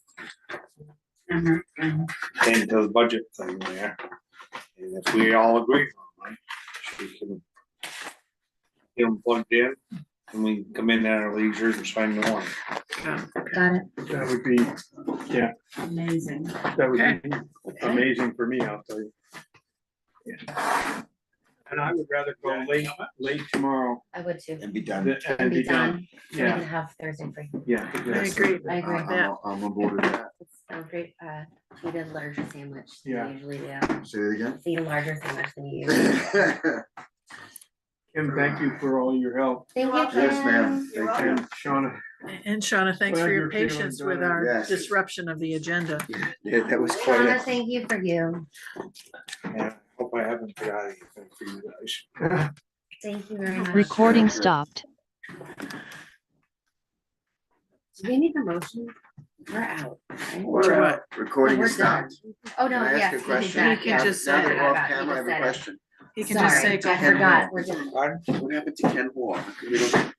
into the budget thing there. And if we all agree on it, we can get them plugged in and we can come in at our leisure and sign the warrant.
Got it.
That would be, yeah,
Amazing.
that would be amazing for me, I'll tell you. Yeah. And I would rather go late tomorrow
I would too.
And be done.
and be done.
So we can
Yeah,
have Thursday free.
yeah.
I
exactly.
agree.
I agree.
Yeah.
I'm on board with that.
It's so great. Eat a larger sandwich than
Yeah.
you usually do.
Say it again?
Eat a larger sandwich than you usually do.
Kim, thank you for all your help.
Thank you,
Yes, ma'am.
Kim.
Thank you.
And Shauna,
And Shauna, thanks for
Glad
your
you're feeling
patience with
better.
our
Yes.
disruption of the agenda.
Yeah, that was quite
Shauna,
a.
thank you for you.
And I hope I haven't forgot anything for you guys.
Thank you very much.
Recording stopped.
Do we need a motion? We're out. right?
We're out. Recording
We're
is stopped.
done. Oh, no,
Can I ask
yes.
a
you
question?
You can
yeah,
just
Now
say
that
it.
we're off
You
camera, I have
just
a
said it.
question.
You can just say,
Sorry,
go
I
for it.
forgot, we're done.
Pardon?
What happened to Ken Hall? We don't